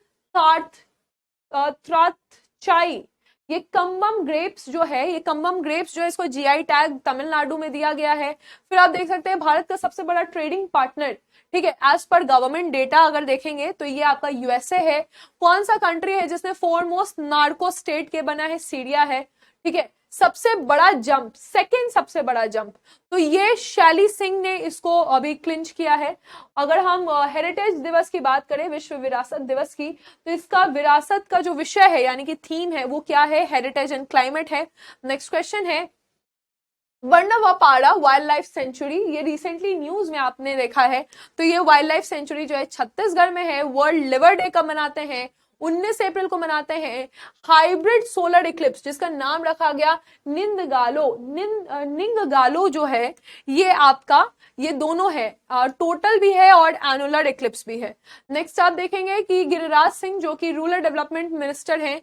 त्राथचाई, ये कंबम ग्रेप्स जो है, ये कंबम ग्रेप्स जो है, इसको GI टैग तमिलनाडु में दिया गया है। फिर आप देख सकते हैं भारत का सबसे बड़ा ट्रेडिंग पार्टनर, ठीक है, एज पर गवर्नमेंट डेटा अगर देखेंगे तो ये आपका USA है। कौन सा कंट्री है जिसने फोरमोस्ट नार्को स्टेट के बना है, सीरिया है, ठीक है। सबसे बड़ा जंप, सेकंड सबसे बड़ा जंप, तो ये शैली सिंह ने इसको अभी क्लिंच किया है। अगर हम हेरिटेज दिवस की बात करें, विश्व विरासत दिवस की, तो इसका विरासत का जो विषय है यानी कि थीम है वो क्या है, हेरिटेज एंड क्लाइमेट है। नेक्स्ट क्वेश्चन है वर्णवापाड़ा वाइल्ड लाइफ सेंचुरी, ये रिसेंटली न्यूज में आपने देखा है, तो ये वाइल्ड लाइफ सेंचुरी जो है छत्तीसगढ़ में है। वर्ल्ड लिवर डे कब मनाते हैं, 19 अप्रैल को मनाते हैं। हाइब्रिड सोलर इक्लिप्स जिसका नाम रखा गया निंगगालो जो है, ये आपका, ये दोनों है, टोटल भी है और एनुलर इक्लिप्स भी है। नेक्स्ट आप देखेंगे कि गिरिराज सिंह जो कि रूरल डेवलपमेंट मिनिस्टर हैं,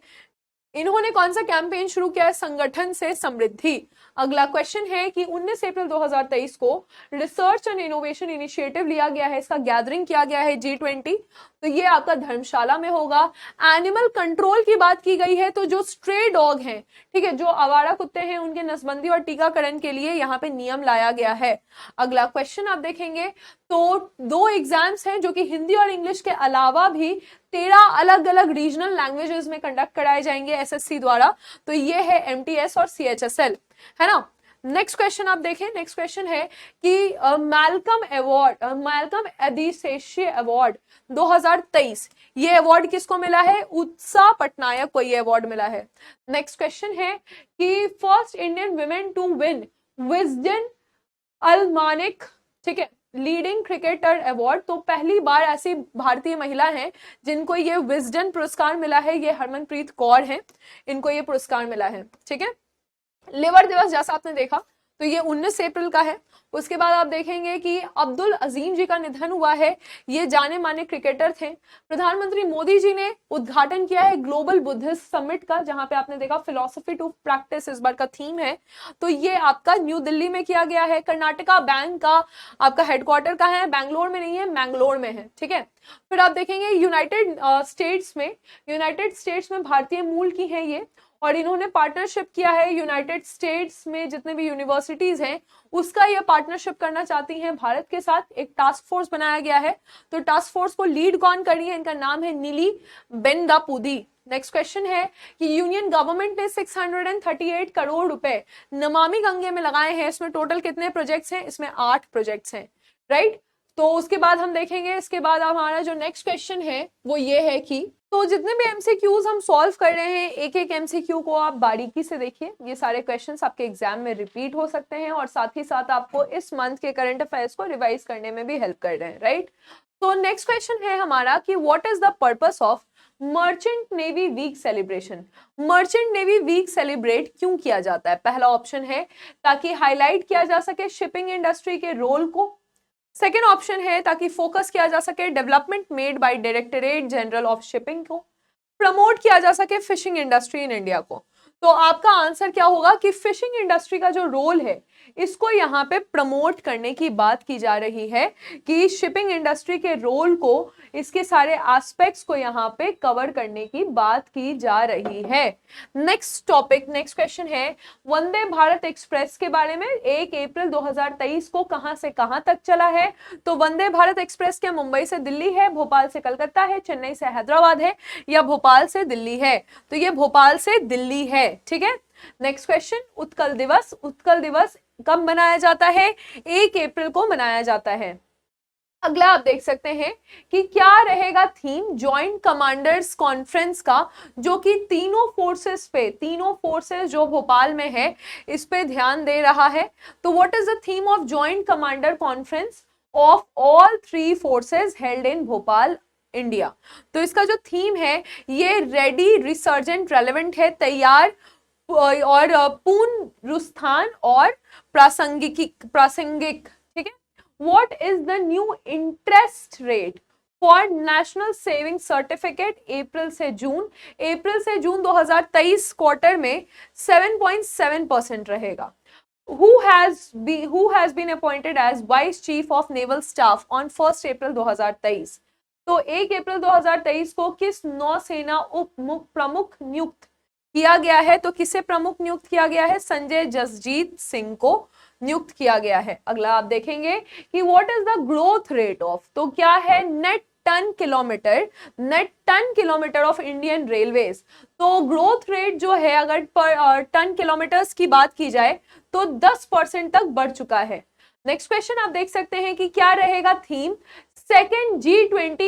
इन्होंने कौन सा कैंपेन शुरू किया है, संगठन से समृद्धि। अगला क्वेश्चन है कि 19 अप्रैल 2023 को रिसर्च एंड इनोवेशन इनिशिएटिव लिया गया है, इसका गैदरिंग किया गया है G20, तो ये आपका धर्मशाला में होगा। एनिमल कंट्रोल की बात की गई है, तो जो स्ट्रे डॉग हैं, ठीक है, जो आवारा कुत्ते हैं, उनके नसबंदी और टीकाकरण के लिए यहाँ पे नियम लाया गया है। अगला क्वेश्चन आप देखेंगे तो 2 एग्जाम्स हैं जो कि हिंदी और इंग्लिश के अलावा भी 13 अलग अलग रीजनल लैंग्वेजेस में कंडक्ट कराए जाएंगे SSC द्वारा, तो ये है MTS और CHSL, है ना। नेक्स्ट क्वेश्चन आप देखें, नेक्स्ट क्वेश्चन है कि मैल्कम अवार्ड, मैल्कम एडिसेशी अवार्ड 2023, ये अवार्ड किसको मिला है, उत्साह पटनायक को ये अवार्ड मिला है। नेक्स्ट क्वेश्चन है कि first Indian women to win Wisden almanac, ठीक है, लीडिंग क्रिकेटर अवार्ड, तो पहली बार ऐसी भारतीय महिला हैं जिनको ये विजडन पुरस्कार मिला है, ये हरमनप्रीत कौर हैं, इनको ये पुरस्कार मिला है, ठीक है। लिवर दिवस जैसा आपने देखा तो ये 19 अप्रैल का है। उसके बाद आप देखेंगे कि अब्दुल अजीम जी का निधन हुआ है, ये जाने माने क्रिकेटर थे। प्रधानमंत्री मोदी जी ने उद्घाटन किया है ग्लोबल बुद्धिस्ट समिट का, जहां पे आपने देखा फिलॉसफी टू प्रैक्टिस इस बार का थीम है, तो ये आपका न्यू दिल्ली में किया गया है। कर्नाटका बैंक का आपका हेडक्वार्टर का है, बैंगलोर में नहीं है, मैंगलोर में है, ठीक है। फिर आप देखेंगे यूनाइटेड स्टेट्स में भारतीय मूल की है ये, और इन्होंने पार्टनरशिप किया है यूनाइटेड स्टेट्स में जितने भी यूनिवर्सिटीज हैं उसका ये पार्टनरशिप करना चाहती हैं भारत के साथ। एक टास्क फोर्स बनाया गया है, तो टास्क फोर्स को लीड कौन कर रही है, इनका नाम है नीली बेंदापुदी। नेक्स्ट क्वेश्चन है कि यूनियन गवर्नमेंट ने 638 करोड़ रुपए नमामि गंगे में लगाए हैं, इसमें टोटल कितने प्रोजेक्ट्स हैं, इसमें 8 प्रोजेक्ट्स हैं, राइट। तो उसके बाद हम देखेंगे, इसके बाद हमारा जो नेक्स्ट क्वेश्चन है वो ये है कि तो जितने भी MCQs हम सॉल्व कर रहे हैं, एक एक MCQ को आप बारीकी से देखिए, ये सारे क्वेश्चंस आपके एग्जाम में रिपीट हो सकते हैं और साथ ही साथ आपको इस मंथ के करंट अफेयर्स को रिवाइज करने में भी हेल्प कर रहे हैं, राइट। तो नेक्स्ट क्वेश्चन है हमारा कि what is the purpose of merchant navy week celebration. Merchant navy week celebrate क्यों किया जाता है, पहला ऑप्शन है ताकि हाईलाइट किया जा सके शिपिंग इंडस्ट्री के रोल को, सेकेंड ऑप्शन है ताकि फोकस किया जा सके development made by directorate general of shipping को, प्रमोट किया जा सके फिशिंग इंडस्ट्री इन इंडिया को। तो आपका आंसर क्या होगा कि फिशिंग इंडस्ट्री का जो रोल है इसको यहाँ पे प्रमोट करने की बात की जा रही है, कि शिपिंग इंडस्ट्री के रोल को, इसके सारे एस्पेक्ट्स को यहाँ पे कवर करने की बात की जा रही है। नेक्स्ट टॉपिक, नेक्स्ट क्वेश्चन है वंदे भारत एक्सप्रेस के बारे में। 1 अप्रैल 2023 को कहां से कहां तक चला है, तो वंदे भारत एक्सप्रेस क्या मुंबई से दिल्ली है, भोपाल से कलकत्ता है, चेन्नई से हैदराबाद है या भोपाल से दिल्ली है, तो ये भोपाल से दिल्ली है, ठीक है। नेक्स्ट क्वेश्चन, उत्कल दिवस, उत्कल दिवस कब मनाया जाता है, 1 अप्रैल को मनाया जाता है। अगला आप देख सकते हैं कि क्या रहेगा थीम जॉइंट कमांडर्स कॉन्फ्रेंस का, जो कि तीनों फोर्सेस जो भोपाल में है इस पे ध्यान दे रहा है। तो what is the theme of joint commander conference of all three forces held in Bhopal India? तो इसका जो थीम है ये रेडी, रिसर्जेंट, रेलेवेंट है, तैयार और पुनरुत्थान और प्रासंगिक। ठीक है। What is the new interest rate for national saving certificate अप्रैल से जून 2023 क्वार्टर में 7.7% रहेगा। Who has been appointed as Vice Chief of Naval Staff on 1 अप्रैल 2023? तो 1 अप्रैल 2023 को किस नौसेना उप प्रमुख नियुक्त किया गया है? तो किसे प्रमुख नियुक्त किया गया है? संजय जसजीत सिंह को नियुक्त किया गया है। अगला आप देखेंगे कि what is the growth rate of, तो क्या है net ton kilometre of Indian railways. तो ग्रोथ रेट जो है अगर पर टन किलोमीटर्स की बात की जाए तो 10% तक बढ़ चुका है। नेक्स्ट क्वेश्चन आप देख सकते हैं कि क्या रहेगा theme second G20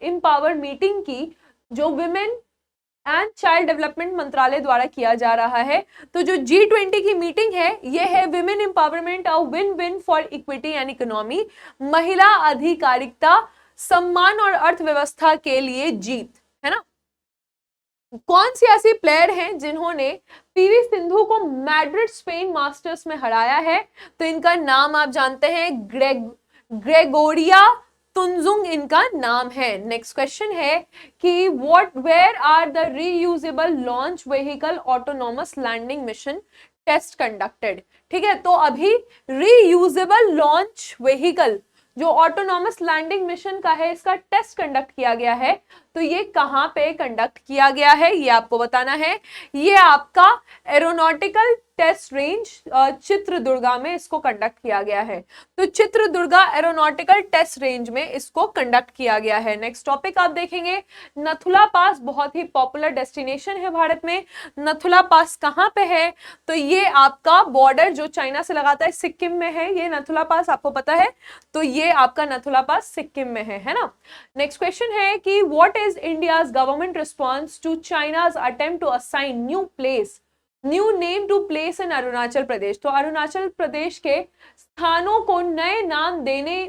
empower meeting की, जो विमेन एंड चाइल्ड डेवलपमेंट मंत्रालय द्वारा किया जा रहा है। तो जो G20 की मीटिंग है ये है विमेन एम्पावरमेंट और win win for equity and economy, महिला अधिकारिता, सम्मान और अर्थव्यवस्था के लिए जीत, है ना। कौन सी ऐसी प्लेयर हैं जिन्होंने पीवी सिंधु को मैड्रिड स्पेन मास्टर्स में हराया है? तो इनका नाम आप जानते हैं, ग्रेगोरिया तुनजुंग इनका नाम है। नेक्स्ट क्वेश्चन है कि where are the reusable launch vehicle autonomous landing mission test conducted? ठीक है, तो अभी रीयूजेबल लॉन्च व्हीकल जो ऑटोनॉमस लैंडिंग मिशन का है इसका टेस्ट कंडक्ट किया गया है। तो ये कहां पे कंडक्ट किया गया है ये आपको बताना है। ये आपका एरोनॉटिकल टेस्ट रेंज चित्रदुर्गा में इसको कंडक्ट किया गया है। तो चित्रदुर्गा एरोनॉटिकल टेस्ट रेंज में इसको कंडक्ट किया गया है। नेक्स्ट टॉपिक आप देखेंगे, नथुला पास बहुत ही पॉपुलर डेस्टिनेशन है भारत में। नथुला पास कहां पे है? तो ये आपका बॉर्डर जो चाइना से लगाता है सिक्किम में है, ये नथुला पास आपको पता है। तो ये आपका नथुला पास सिक्किम में है ना। नेक्स्ट क्वेश्चन है कि what is India's government response to China's attempt to assign new name to place in Arunachal Pradesh? तो अरुणाचल प्रदेश के स्थानों को नए नाम देने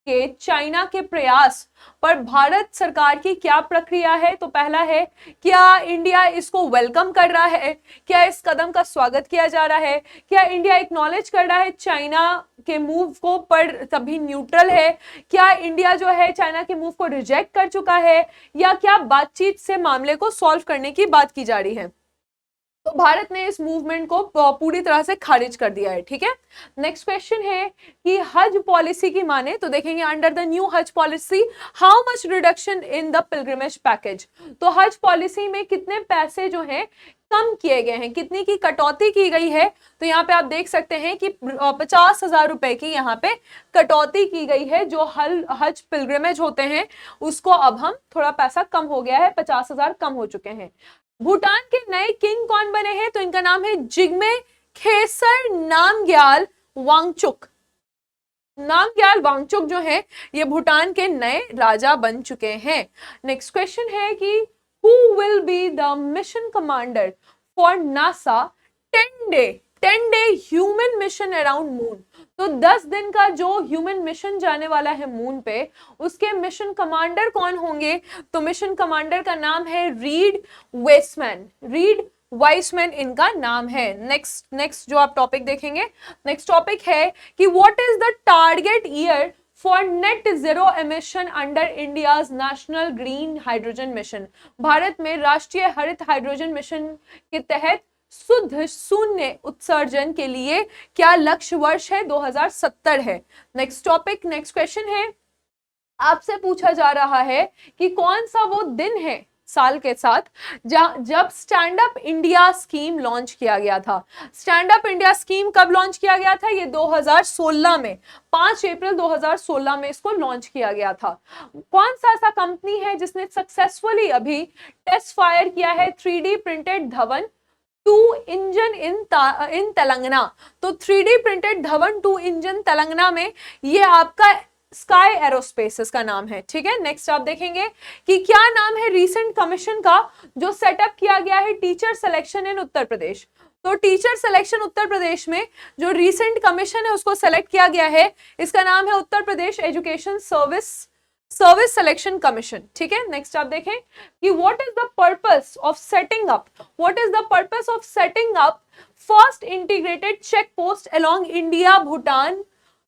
के चाइना के प्रयास पर भारत सरकार की क्या प्रक्रिया है? तो पहला है, क्या इंडिया इसको वेलकम कर रहा है? क्या इस कदम का स्वागत किया जा रहा है? क्या इंडिया एक्नॉलेज कर रहा है चाइना के मूव को पर तभी न्यूट्रल है? क्या इंडिया जो है चाइना के मूव को रिजेक्ट कर चुका है, या क्या बातचीत से मामले को सॉल्व करने की बात की जा रही है? तो भारत ने इस मूवमेंट को पूरी तरह से खारिज कर दिया है। ठीक है। नेक्स्ट क्वेश्चन है कि हज पॉलिसी की माने तो देखेंगे अंडर द न्यू हज policy how much reduction in the pilgrimage package? तो हज पॉलिसी में कितने पैसे जो हैं कम किए गए हैं, कितनी की कटौती की गई है? तो यहाँ पे आप देख सकते हैं कि 50,000 रुपए की यहाँ पे कटौती की गई है। जो हज पिलग्रिमेज होते हैं उसको अब हम थोड़ा पैसा कम हो गया है, 50,000 कम हो चुके हैं। भूटान के नए किंग कौन बने हैं? तो इनका नाम है जिग्मे खेसर नामग्याल वांगचुक जो है ये भूटान के नए राजा बन चुके हैं। नेक्स्ट क्वेश्चन है कि who will be the mission commander for NASA 10 day human mission around moon? तो 10 दिन का जो ह्यूमन मिशन जाने वाला है मून पे उसके मिशन कमांडर कौन होंगे? तो मिशन कमांडर का नाम है रीड वाइसमैन इनका नाम है। नेक्स्ट जो आप टॉपिक देखेंगे, नेक्स्ट टॉपिक है कि what is the target year for net zero emission under India's national green hydrogen mission? Bharat में राष्ट्रीय हरित हाइड्रोजन मिशन के तहत शुद्ध शून्य उत्सर्जन के लिए क्या लक्ष्य वर्ष है? 2070 है। नेक्स्ट क्वेश्चन है, आपसे पूछा जा रहा है कि कौन सा वो दिन है साल के साथ जब stand up India scheme launch किया गया था? स्टैंड अप इंडिया स्कीम कब लॉन्च किया गया था? ये 2016 में, 5 अप्रैल 2016 में इसको लॉन्च किया गया था। कौन सा ऐसा कंपनी है जिसने सक्सेसफुली अभी टेस्ट फायर किया है 3D प्रिंटेड धवन 2 इंजन इन तेलंगाना? तो 3D printed Dhawan 2 engine Telangana में ये आपका स्काई एरोस्पेस इसका नाम है। ठीक है, नेक्स्ट आप देखेंगे कि क्या नाम है रिसेंट कमीशन का जो सेटअप किया गया है teacher selection in Uttar Pradesh. तो टीचर सिलेक्शन उत्तर प्रदेश में जो रिसेंट कमीशन है उसको सेलेक्ट किया गया है, इसका नाम है Uttar Pradesh education service selection commission. ठीक है, नेक्स्ट आप देखें कि what is the purpose of setting up first integrated check post along India Bhutan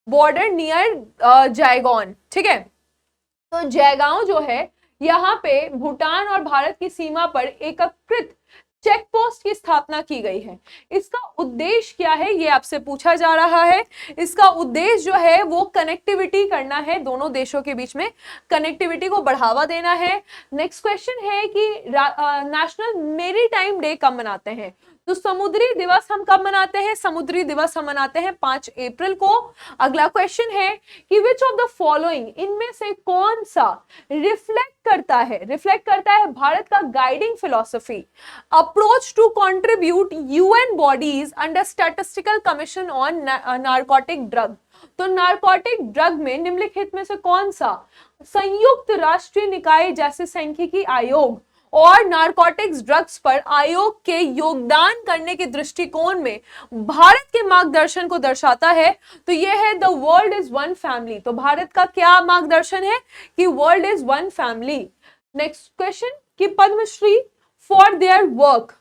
border near Jaigaon. ठीक है, तो जयगांव जो है यहाँ पे भूटान और भारत की सीमा पर एकीकृत चेक पोस्ट की स्थापना की गई है। इसका उद्देश्य क्या है ये आपसे पूछा जा रहा है। इसका उद्देश्य जो है वो कनेक्टिविटी करना है, दोनों देशों के बीच में कनेक्टिविटी को बढ़ावा देना है। नेक्स्ट क्वेश्चन है कि नेशनल मेरीटाइम डे कब मनाते हैं। तो समुद्री दिवस हम कब मनाते हैं, समुद्री दिवस हम मनाते हैं 5 अप्रैल को। अगला क्वेश्चन है कि विच ऑफ द फॉलोइंग, इनमें से कौन सा रिफ्लेक्ट करता है भारत का guiding philosophy approach to contribute UN bodies under statistical commission on narcotic drug. तो नारकोटिक ड्रग में निम्नलिखित में से कौन सा संयुक्त राष्ट्रीय निकाय जैसे सांख्यिकी आयोग और नारकोटिक्स ड्रग्स पर आयोग के योगदान करने के दृष्टिकोण में भारत के मार्गदर्शन को दर्शाता है। तो यह है the world is one family. तो भारत का क्या मार्गदर्शन है कि world is one family. Next question कि Padmashri for their work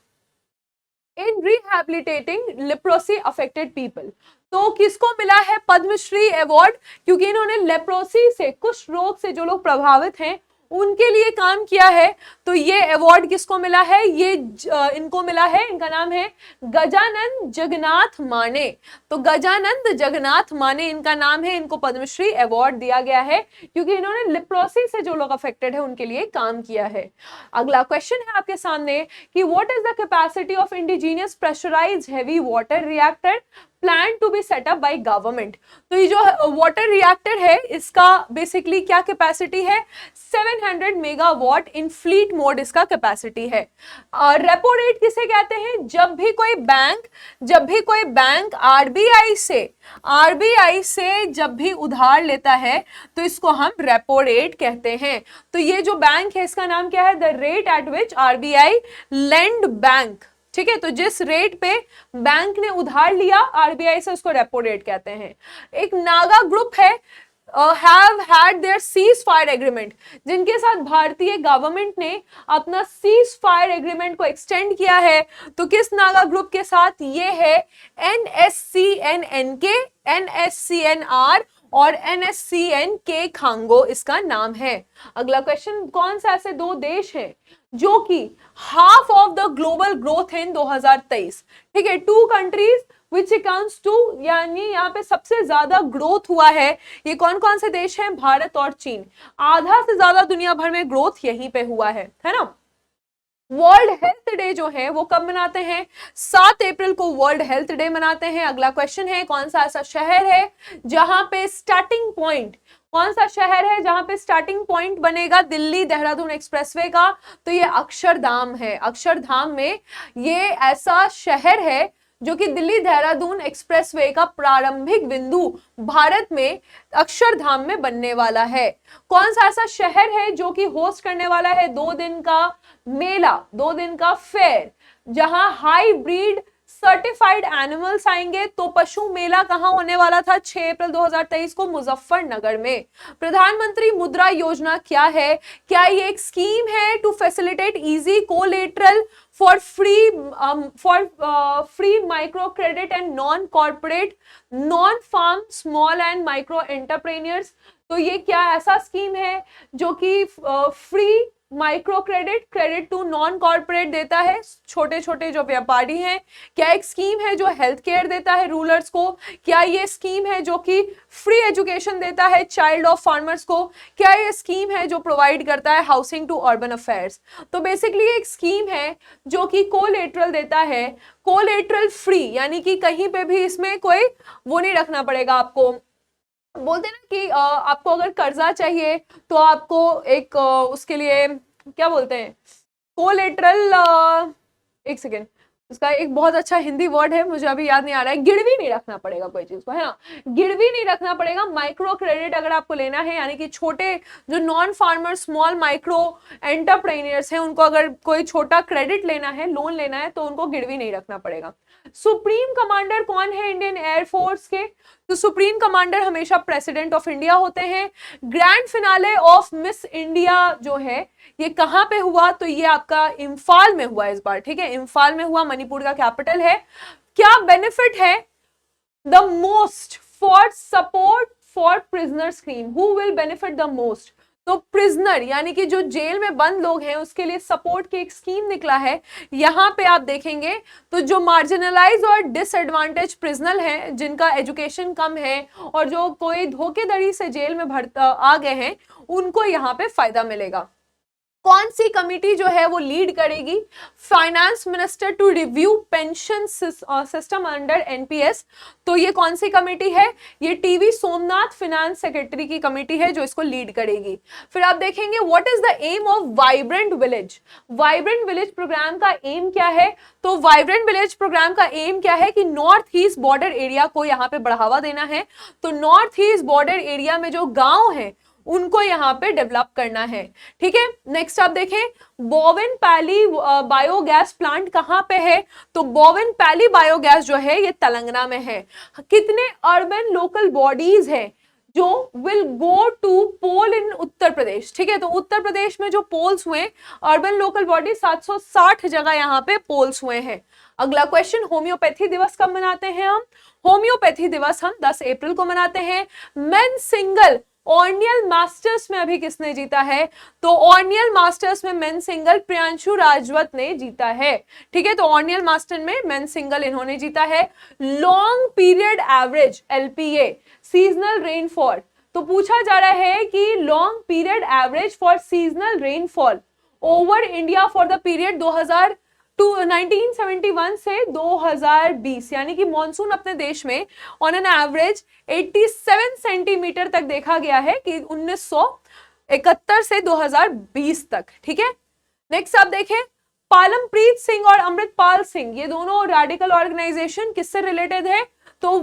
in rehabilitating leprosy affected people. तो किसको मिला है पद्मश्री अवार्ड, क्योंकि इन्होंने लेप्रोसी से, कुष्ठ रोग से जो लोग प्रभावित हैं उनके लिए काम किया है। तो ये अवार्ड किसको मिला है, ये इनको मिला है, इनका नाम है गजानंद जगन्नाथ माने। तो गजानंद जगन्नाथ माने इनका नाम है, इनको पद्मश्री अवार्ड दिया गया है क्योंकि इन्होंने लेप्रोसी से जो लोग अफेक्टेड है उनके लिए काम किया है। अगला क्वेश्चन है आपके सामने कि what is the capacity of indigenous pressurised heavy water reactor plan to be set up by government. तो ये जो वाटर रिएक्टर है इसका बेसिकली क्या कैपेसिटी है, 700 मेगावाट इन फ्लीट मोड इसका कैपेसिटी है। रेपो रेट किसे कहते हैं, जब भी कोई बैंक आरबीआई से जब भी उधार लेता है तो इसको हम रेपो रेट कहते हैं। तो ये जो बैंक है इसका नाम क्या है, the rate at which RBI lend bank. ठीक है, तो जिस रेट पे बैंक ने उधार लिया आरबीआई से उसको रेपो रेट कहते हैं। एक नागा ग्रुप है have had their ceasefire agreement, जिनके साथ भारतीय गवर्नमेंट ने अपना सीज फायर एग्रीमेंट को एक्सटेंड किया है। तो किस नागा ग्रुप के साथ, ये है NSCN-K, NSCN-R और NSCN-K खांगो इसका नाम है। अगला क्वेश्चन, कौन सा ऐसे दो देश हैं जो कि half of the global growth in 2023। ठीक है, 2 कंट्रीज विच अकाउंट्स टू, यानी यहाँ पे सबसे ज्यादा ग्रोथ हुआ है। ये कौन कौन से देश हैं, भारत और चीन। आधा से ज्यादा दुनिया भर में ग्रोथ यहीं पे हुआ है ना। वर्ल्ड हेल्थ डे जो है वो कब मनाते हैं, 7 अप्रैल को वर्ल्ड हेल्थ डे मनाते हैं। अगला क्वेश्चन है, कौन सा ऐसा शहर है जहां पे स्टार्टिंग पॉइंट, कौन सा शहर है जहां पे स्टार्टिंग पॉइंट बनेगा दिल्ली देहरादून एक्सप्रेसवे का। तो ये अक्षरधाम है। अक्षरधाम में ये ऐसा शहर है जो कि दिल्ली देहरादून एक्सप्रेसवे का प्रारंभिक बिंदु भारत में अक्षरधाम में बनने वाला है। कौन सा ऐसा शहर है जो कि होस्ट करने वाला है 2 दिन का मेला, 2 दिन का फेयर, जहां हाईब्रिड सर्टिफाइड एनिमल्स आएंगे। तो पशु मेला कहां होने वाला था, 6 अप्रैल 2023 को मुजफ्फरनगर में। प्रधानमंत्री मुद्रा योजना क्या है, क्या ये एक स्कीम है to facilitate easy collateral for free micro credit and non corporate non farm small and micro entrepreneurs. तो ये क्या ऐसा स्कीम है जो कि free micro credit to non corporate देता है, छोटे छोटे जो व्यापारी हैं। क्या एक स्कीम है जो हेल्थ केयर देता है रूरल्स को। क्या ये स्कीम है जो कि फ्री एजुकेशन देता है चाइल्ड ऑफ फार्मर्स को। क्या ये स्कीम है जो प्रोवाइड करता है हाउसिंग टू अर्बन अफेयर्स। तो बेसिकली एक स्कीम है जो कि कोलेटरल देता है, कोलेटरल फ्री, यानी कि कहीं पे भी इसमें कोई वो नहीं रखना पड़ेगा आपको। बोलते ना कि आपको अगर कर्जा चाहिए तो आपको एक उसके लिए क्या बोलते हैं, कोलेटरल, एक सेकेंड इसका एक बहुत अच्छा हिंदी वर्ड है, मुझे अभी याद नहीं आ रहा है, गिरवी नहीं रखना पड़ेगा कोई चीज को, है ना, गिरवी नहीं रखना पड़ेगा। माइक्रो क्रेडिट अगर आपको लेना है, यानी कि छोटे जो non farmer small micro entrepreneurs हैं, उनको अगर कोई छोटा क्रेडिट लेना है, लोन लेना है, तो उनको गिरवी नहीं रखना पड़ेगा। सुप्रीम कमांडर कौन है इंडियन एयरफोर्स के? तो सुप्रीम कमांडर हमेशा प्रेसिडेंट ऑफ इंडिया होते हैं। Grand finale of miss India जो है ये कहां पे हुआ? तो ये आपका इम्फाल में हुआ इस बार, ठीक है, इम्फाल में हुआ, मणिपुर का कैपिटल है। क्या बेनिफिट है the most for support for prisoner scheme? Who will benefit the most? तो प्रिजनर यानी कि जो जेल में बंद लोग हैं उसके लिए सपोर्ट की एक स्कीम निकला है। यहां पे आप देखेंगे तो जो मार्जिनलाइज और डिसएडवांटेज प्रिजनर हैं, जिनका एजुकेशन कम है और जो कोई धोखेधड़ी से जेल में आ गए हैं, उनको यहाँ पे फायदा मिलेगा। कौन सी कमिटी जो है वो लीड करेगी? Finance minister to review pension system under NPS. तो ये कौन सी कमिटी है? ये टीवी सोमनाथ फाइनेंस सेक्रेटरी की कमिटी है जो इसको लीड करेगी। फिर आप देखेंगे what is the aim of vibrant village? Vibrant village program का एम क्या है? तो वाइब्रेंट विलेज प्रोग्राम का एम क्या है कि नॉर्थ ईस्ट बॉर्डर एरिया को यहाँ पे बढ़ावा देना है। तो नॉर्थ ईस्ट बॉर्डर एरिया में जो गांव है उनको यहाँ पे डेवलप करना है, ठीक है। नेक्स्ट आप देखें बोवेन पैली बायोगैस प्लांट कहाँ पे है? तो बोवेन पैली बायोगैस जो है ये तेलंगाना में है। कितने अर्बन लोकल बॉडीज है जो विल गो टू पोल इन उत्तर प्रदेश? ठीक है, तो उत्तर प्रदेश में जो पोल्स हुए अर्बन लोकल बॉडी 760 जगह यहाँ पे पोल्स हुए हैं। अगला क्वेश्चन, होम्योपैथी दिवस कब मनाते हैं हम? होम्योपैथी दिवस हम 10 अप्रैल को मनाते हैं। मेन सिंगल ऑर्नियल मास्टर्स में अभी किसने जीता है? तो ऑर्नियल मास्टर्स में मेन सिंगल प्रियांशु राजवत ने जीता है, ठीक है। तो ऑर्नियल मास्टर में मेन सिंगल इन्होंने जीता है। Long period average LPA seasonal rainfall, तो पूछा जा रहा है कि long period average for seasonal rainfall over India for the period 1971 से 2020, यानी कि मॉनसून अपने देश में ऑन एन एवरेज 87 सेंटीमीटर तक देखा गया है कि 1971 से 2020 तक, ठीक है। नेक्स्ट आप देखें पालमप्रीत सिंह और अमृतपाल सिंह, ये दोनों रेडिकल ऑर्गेनाइजेशन किससे रिलेटेड है? तो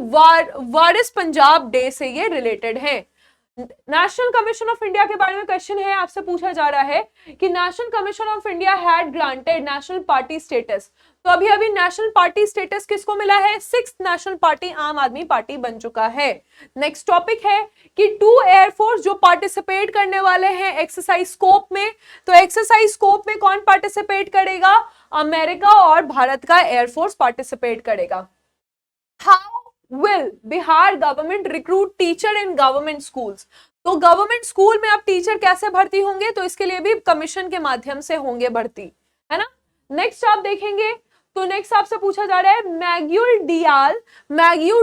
वारिस पंजाब डे से ये रिलेटेड है। नेशनल कमीशन ऑफ इंडिया के बारे में क्वेश्चन है, आपसे पूछा जा रहा है कि national commission of India had granted national party status. तो अभी अभी नेशनल पार्टी स्टेटस किसको मिला है? 6th नेशनल पार्टी आम आदमी पार्टी बन चुका है। नेक्स्ट टॉपिक है कि 2 एयरफोर्स जो पार्टिसिपेट करने वाले हैं एक्सरसाइज स्कोप में, तो एक्सरसाइज स्कोप में कौन पार्टिसिपेट करेगा? अमेरिका और भारत का एयरफोर्स पार्टिसिपेट करेगा। How will Bihar government recruit teacher in government schools? तो गवर्नमेंट स्कूल में आप टीचर कैसे भर्ती होंगे? तो इसके लिए भी कमीशन के माध्यम से होंगे भर्ती, है ना। नेक्स्ट आप देखेंगे तो नेक्स्ट आपसे पूछा जा रहा है मैग्यू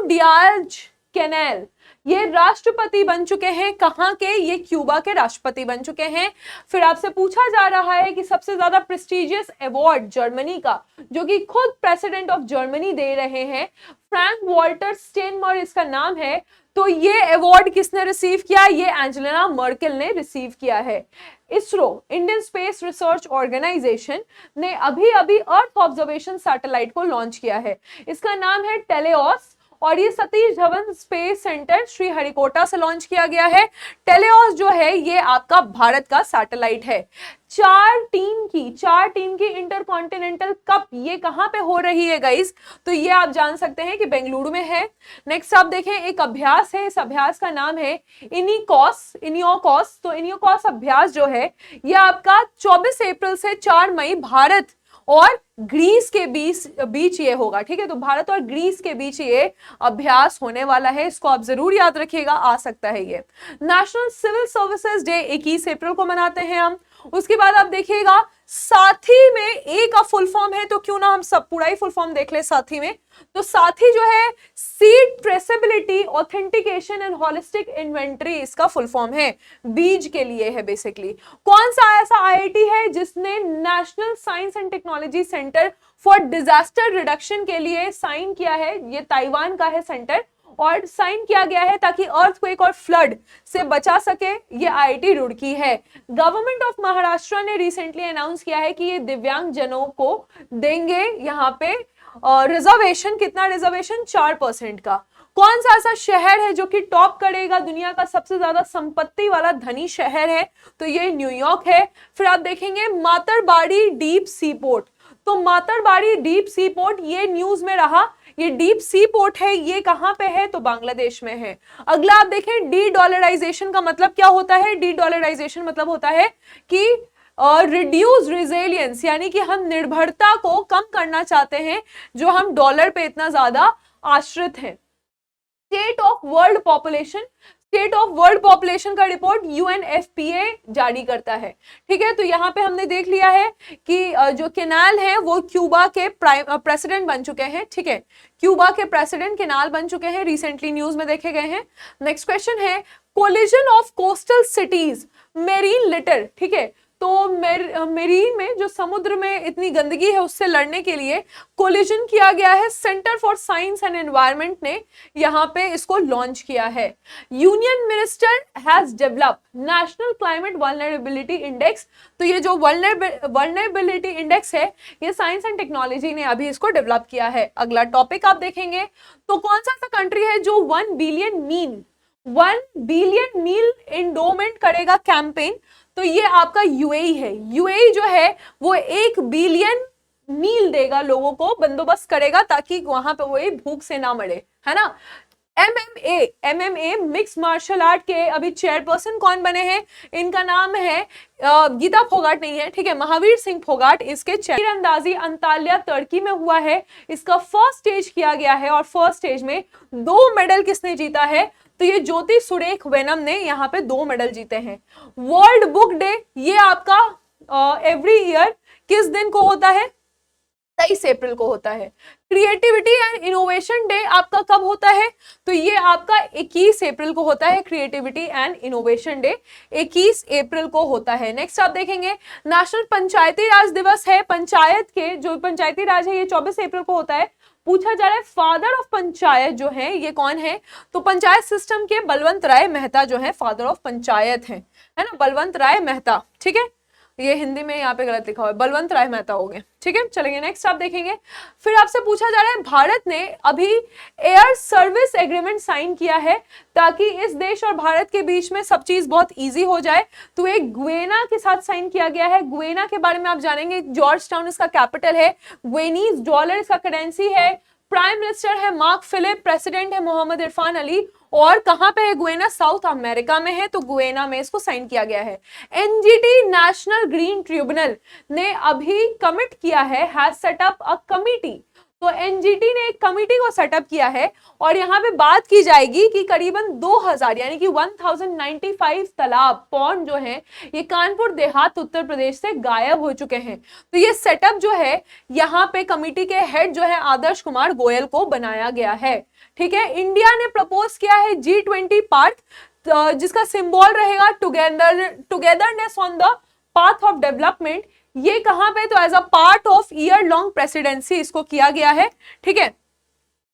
डियाज कैनेल, ये राष्ट्रपति बन चुके हैं कहां के? ये क्यूबा के राष्ट्रपति बन चुके हैं। फिर आपसे पूछा जा रहा है कि सबसे ज्यादा प्रेस्टिजियस अवार्ड जर्मनी का, जो कि खुद प्रेसिडेंट ऑफ जर्मनी दे रहे हैं, फ्रैंक वॉल्टर स्टेनमर इसका नाम है। तो ये अवार्ड किसने रिसीव किया? ये एंजेलिना मर्केल ने रिसीव किया है। ISRO Indian space research organisation ने अभी अभी अर्थ ऑब्जर्वेशन सैटेलाइट को लॉन्च किया है, इसका नाम है टेलेओस, और ये सतीश धवन स्पेस सेंटर श्रीहरिकोटा से लॉन्च किया गया है। टेलेओस जो है ये आपका भारत का सैटेलाइट है। 4 टीम की इंटरकॉन्टिनेंटल कप ये कहां पे हो रही है गाइस? तो ये आप जान सकते हैं कि बेंगलुरु में है। नेक्स्ट आप देखें एक अभ्यास है, इस अभ्यास का नाम है इनियोकॉस। तो इनियोकॉस अभ्यास जो है ये आपका 24 अप्रैल से 4 मई भारत और ग्रीस के बीच ये होगा, ठीक है। तो भारत और ग्रीस के बीच ये अभ्यास होने वाला है, इसको आप जरूर याद रखिएगा, आ सकता है ये। नेशनल सिविल सर्विसेज डे 21 अप्रैल को मनाते हैं हम। उसके बाद आप देखिएगा साथी में ए का फुल फॉर्म है, तो क्यों ना हम सब पूरा ही फुल फॉर्म देख ले साथी में। तो साथी जो है seed traceability authentication and holistic inventory, इसका फुल फॉर्म है, बीज के लिए है बेसिकली। कौन सा ऐसा IIT है जिसने national science and technology centre for disaster reduction के लिए साइन किया है? ये ताइवान का है सेंटर, और साइन किया गया है ताकि अर्थक्वेक और फ्लड से बचा सके, ये IIT रुड़की है। गवर्नमेंट ऑफ महाराष्ट्र ने रिसेंटली अनाउंस किया है कि ये दिव्यांग जनों को देंगे यहाँ पे रिजर्वेशन, कितना रिजर्वेशन, 4% का। कौन सा ऐसा शहर है जो कि टॉप करेगा दुनिया का सबसे ज्यादा संपत्ति वाला धनी शहर है, तो ये न्यूयॉर्क है। फिर आप देखेंगे मातरबाड़ी डीप सी पोर्ट, तो मातरबाड़ी डीप सी पोर्ट ये न्यूज में रहा, ये डीप सी पोर्ट है, ये कहां पे है, तो बांग्लादेश में है। अगला आप देखें डी डॉलराइजेशन का मतलब क्या होता है, डी डॉलराइजेशन मतलब होता है कि रिड्यूस रिजिलियंस, यानी कि हम निर्भरता को कम करना चाहते हैं जो हम डॉलर पे इतना ज्यादा आश्रित हैं। State of world population, state of world population का रिपोर्ट UNFPA जारी करता है। ठीक है, तो यहाँ पे हमने देख लिया है कि जो केनाल है वो क्यूबा के प्रेसिडेंट बन चुके हैं। ठीक है, क्यूबा के प्रेसिडेंट केनाल बन चुके हैं, रिसेंटली न्यूज में देखे गए हैं। नेक्स्ट क्वेश्चन है collision of coastal cities marine litre. ठीक है, तो मेरीन में जो समुद्र में इतनी गंदगी है उससे लड़ने के लिए कोलिजन किया गया है। Centre for science and environment ने यहाँ पे इसको लॉन्च किया है। Union minister has develop national climate vulnerability index, तो ये जो वल्नरेबिलिटी इंडेक्स है ये साइंस एंड टेक्नोलॉजी ने अभी इसको डेवलप किया है। अगला टॉपिक आप देखेंगे तो कौन सा ऐसा कंट्री है जो 1 बिलियन मील इंडोमेंट करेगा कैंपेन, तो ये आपका UAE है। UAE जो है वो 1 बिलियन मील देगा, लोगों को बंदोबस्त करेगा ताकि वहां पे वो भूख से ना मरे, है ना। MMA मिक्स मार्शल आर्ट के अभी चेयरपर्सन कौन बने हैं, इनका नाम है गीता फोगाट नहीं है, ठीक है, महावीर सिंह फोगाट इसके तीरंदाजी अंताल्या तुर्की में हुआ है। इसका फर्स्ट स्टेज किया गया है और फर्स्ट स्टेज में 2 मेडल किसने जीता है, तो ये ज्योति सुरेख वेनम ने यहाँ पे 2 मेडल जीते हैं। वर्ल्ड बुक डे ये आपका एवरी ईयर किस दिन को होता है, 23 अप्रैल को होता है। क्रिएटिविटी एंड इनोवेशन डे आपका कब होता है, तो ये आपका 21 अप्रैल को होता है। क्रिएटिविटी एंड इनोवेशन डे 21 अप्रैल को होता है। नेक्स्ट आप देखेंगे नेशनल पंचायती राज दिवस है। पंचायत के जो पंचायती राज है ये 24 अप्रैल को होता है। पूछा जा रहा है फादर ऑफ पंचायत जो है ये कौन है, तो पंचायत सिस्टम के बलवंत राय मेहता जो है फादर ऑफ पंचायत है ना, बलवंत राय मेहता। ठीक है, ये हिंदी में यहाँ पे गलत लिखा हुआ है, बलवंत राय मेहता हो गए। ठीक है, चलेंगे नेक्स्ट आप देखेंगे। फिर आपसे पूछा जा रहा है भारत ने अभी एयर सर्विस एग्रीमेंट साइन किया है ताकि इस देश और भारत के बीच में सब चीज बहुत इजी हो जाए, तो एक गुएना के साथ साइन किया गया है। गुएना के बारे में आप जानेंगे, जॉर्ज टाउन इसका कैपिटल है, गुएनीज डॉलर इसका करेंसी है, प्राइम मिनिस्टर है मार्क फिलिप, प्रेसिडेंट है मोहम्मद इरफान अली, और कहां पे है गुएना, साउथ अमेरिका में है, तो गुएना में इसको साइन किया गया है। एनजीटी नेशनल ग्रीन ट्रिब्यूनल ने अभी कमिट किया है, has set up a committee, तो एनजीटी ने एक कमिटी को सेटअप किया है और यहाँ पे बात की जाएगी कि करीबन 2000 यानी कि 1095 तालाब पॉन्ड जो है ये कानपुर देहात उत्तर प्रदेश से गायब हो चुके हैं। तो ये सेटअप जो है यहाँ पे कमिटी के हेड जो है आदर्श कुमार गोयल को बनाया गया है। ठीक है, इंडिया ने प्रपोज किया है G20 पार्क, जिसका सिंबल रहेगा togetherness on the path of development. ये कहां पे, तो as a part of year long presidency इसको किया गया है। ठीक है,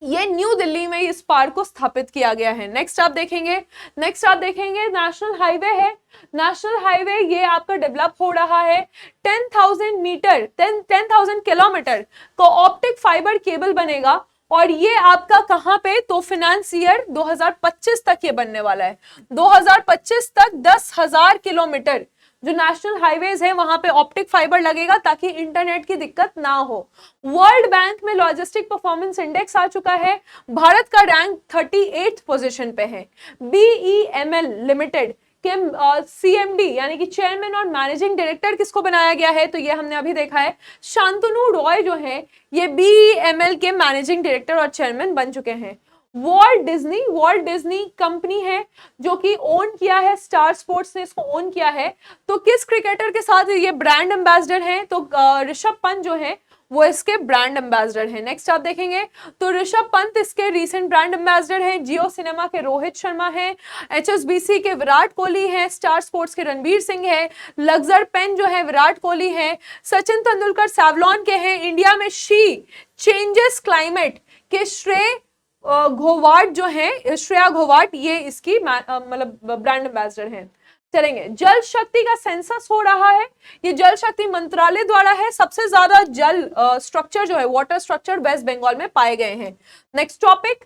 ये न्यू दिल्ली में इस पार्क को स्थापित किया गया है। नेक्स्ट आप देखेंगे नेशनल हाईवे है। नेशनल हाईवे ये आपका डेवलप हो रहा है। 10,000 मीटर 10,000 किलोमीटर का ऑप्टिक फाइबर केबल बनेगा और ये आपका कहां पे, तो फाइनेंस ईयर 2025 तक ये बनने वाला है। 2025 तक 10,000 किलोमीटर जो नेशनल हाईवेज है वहां पे ऑप्टिक फाइबर लगेगा ताकि इंटरनेट की दिक्कत ना हो। वर्ल्ड बैंक में लॉजिस्टिक परफॉर्मेंस इंडेक्स आ चुका है, भारत का रैंक 38 पोजीशन पे है। BEML लिमिटेड के CMD यानी कि चेयरमैन और मैनेजिंग डायरेक्टर किसको बनाया गया है, तो ये हमने अभी देखा है शांतनु रॉय जो है ये BEML के मैनेजिंग डायरेक्टर और चेयरमैन बन चुके हैं। वॉल्ट डिज्नी कंपनी है जो कि ओन किया है, स्टार स्पोर्ट्स ने इसको ओन किया है। तो किस क्रिकेटर के साथ ये ब्रांड एम्बेसडर हैं, तो ऋषभ पंत जो है वो इसके ब्रांड एम्बेसडर हैं। नेक्स्ट आप देखेंगे तो ऋषभ पंत इसके रीसेंट ब्रांड एम्बेसडर हैं। जियो सिनेमा के रोहित शर्मा हैं, HSBC के विराट कोहली हैं, स्टार स्पोर्ट्स के रणवीर सिंह है, लग्जर पेन जो है विराट कोहली है, सचिन तेंदुलकर सेवलॉन के हैं। इंडिया में शी चेंजेस क्लाइमेट के श्रेय घोवाट जो है, श्रेया घोवाट, ये इसकी मतलब ब्रांड एम्बेसडर हैं। चलेंगे, जल शक्ति का सेंसस हो रहा है, ये जल शक्ति मंत्रालय द्वारा है। सबसे ज्यादा जल स्ट्रक्चर जो है, वाटर स्ट्रक्चर वेस्ट बंगाल में पाए गए हैं। नेक्स्ट टॉपिक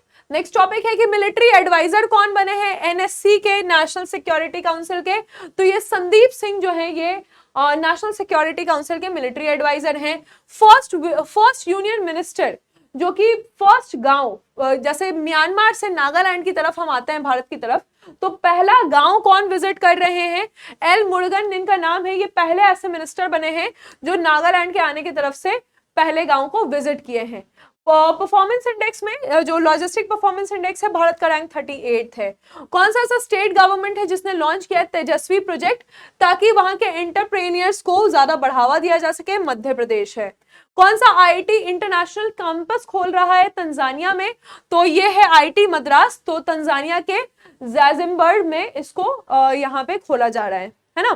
है कि मिलिट्री एडवाइजर कौन बने हैं एनएससी के, नेशनल सिक्योरिटी काउंसिल के। तो ये संदीप सिंह जो है ये नेशनल सिक्योरिटी काउंसिल के मिलिट्री एडवाइजर हैं। फर्स्ट यूनियन मिनिस्टर, जो कि फर्स्ट गांव, जैसे म्यांमार से नागालैंड की तरफ हम आते हैं भारत की तरफ, तो पहला गांव कौन विजिट कर रहे हैं, एल मुरुगन इनका नाम है। ये पहले ऐसे मिनिस्टर बने हैं जो नागालैंड के आने की तरफ से पहले गांव को विजिट किए हैं। परफॉर्मेंस इंडेक्स में, जो लॉजिस्टिक परफॉर्मेंस इंडेक्स है, भारत का रैंक 38 है। कौन सा ऐसा स्टेट गवर्नमेंट है जिसने लॉन्च किया तेजस्वी प्रोजेक्ट, ताकि वहां के एंटरप्रेन्योर्स को ज्यादा बढ़ावा दिया जा सके, मध्य प्रदेश है। कौन सा आईआईटी इंटरनेशनल कैंपस खोल रहा है तंजानिया में, तो ये है आईआईटी मद्रास, तो तंजानिया के ज़ाजिमबर्ग में इसको यहाँ पे खोला जा रहा है ना।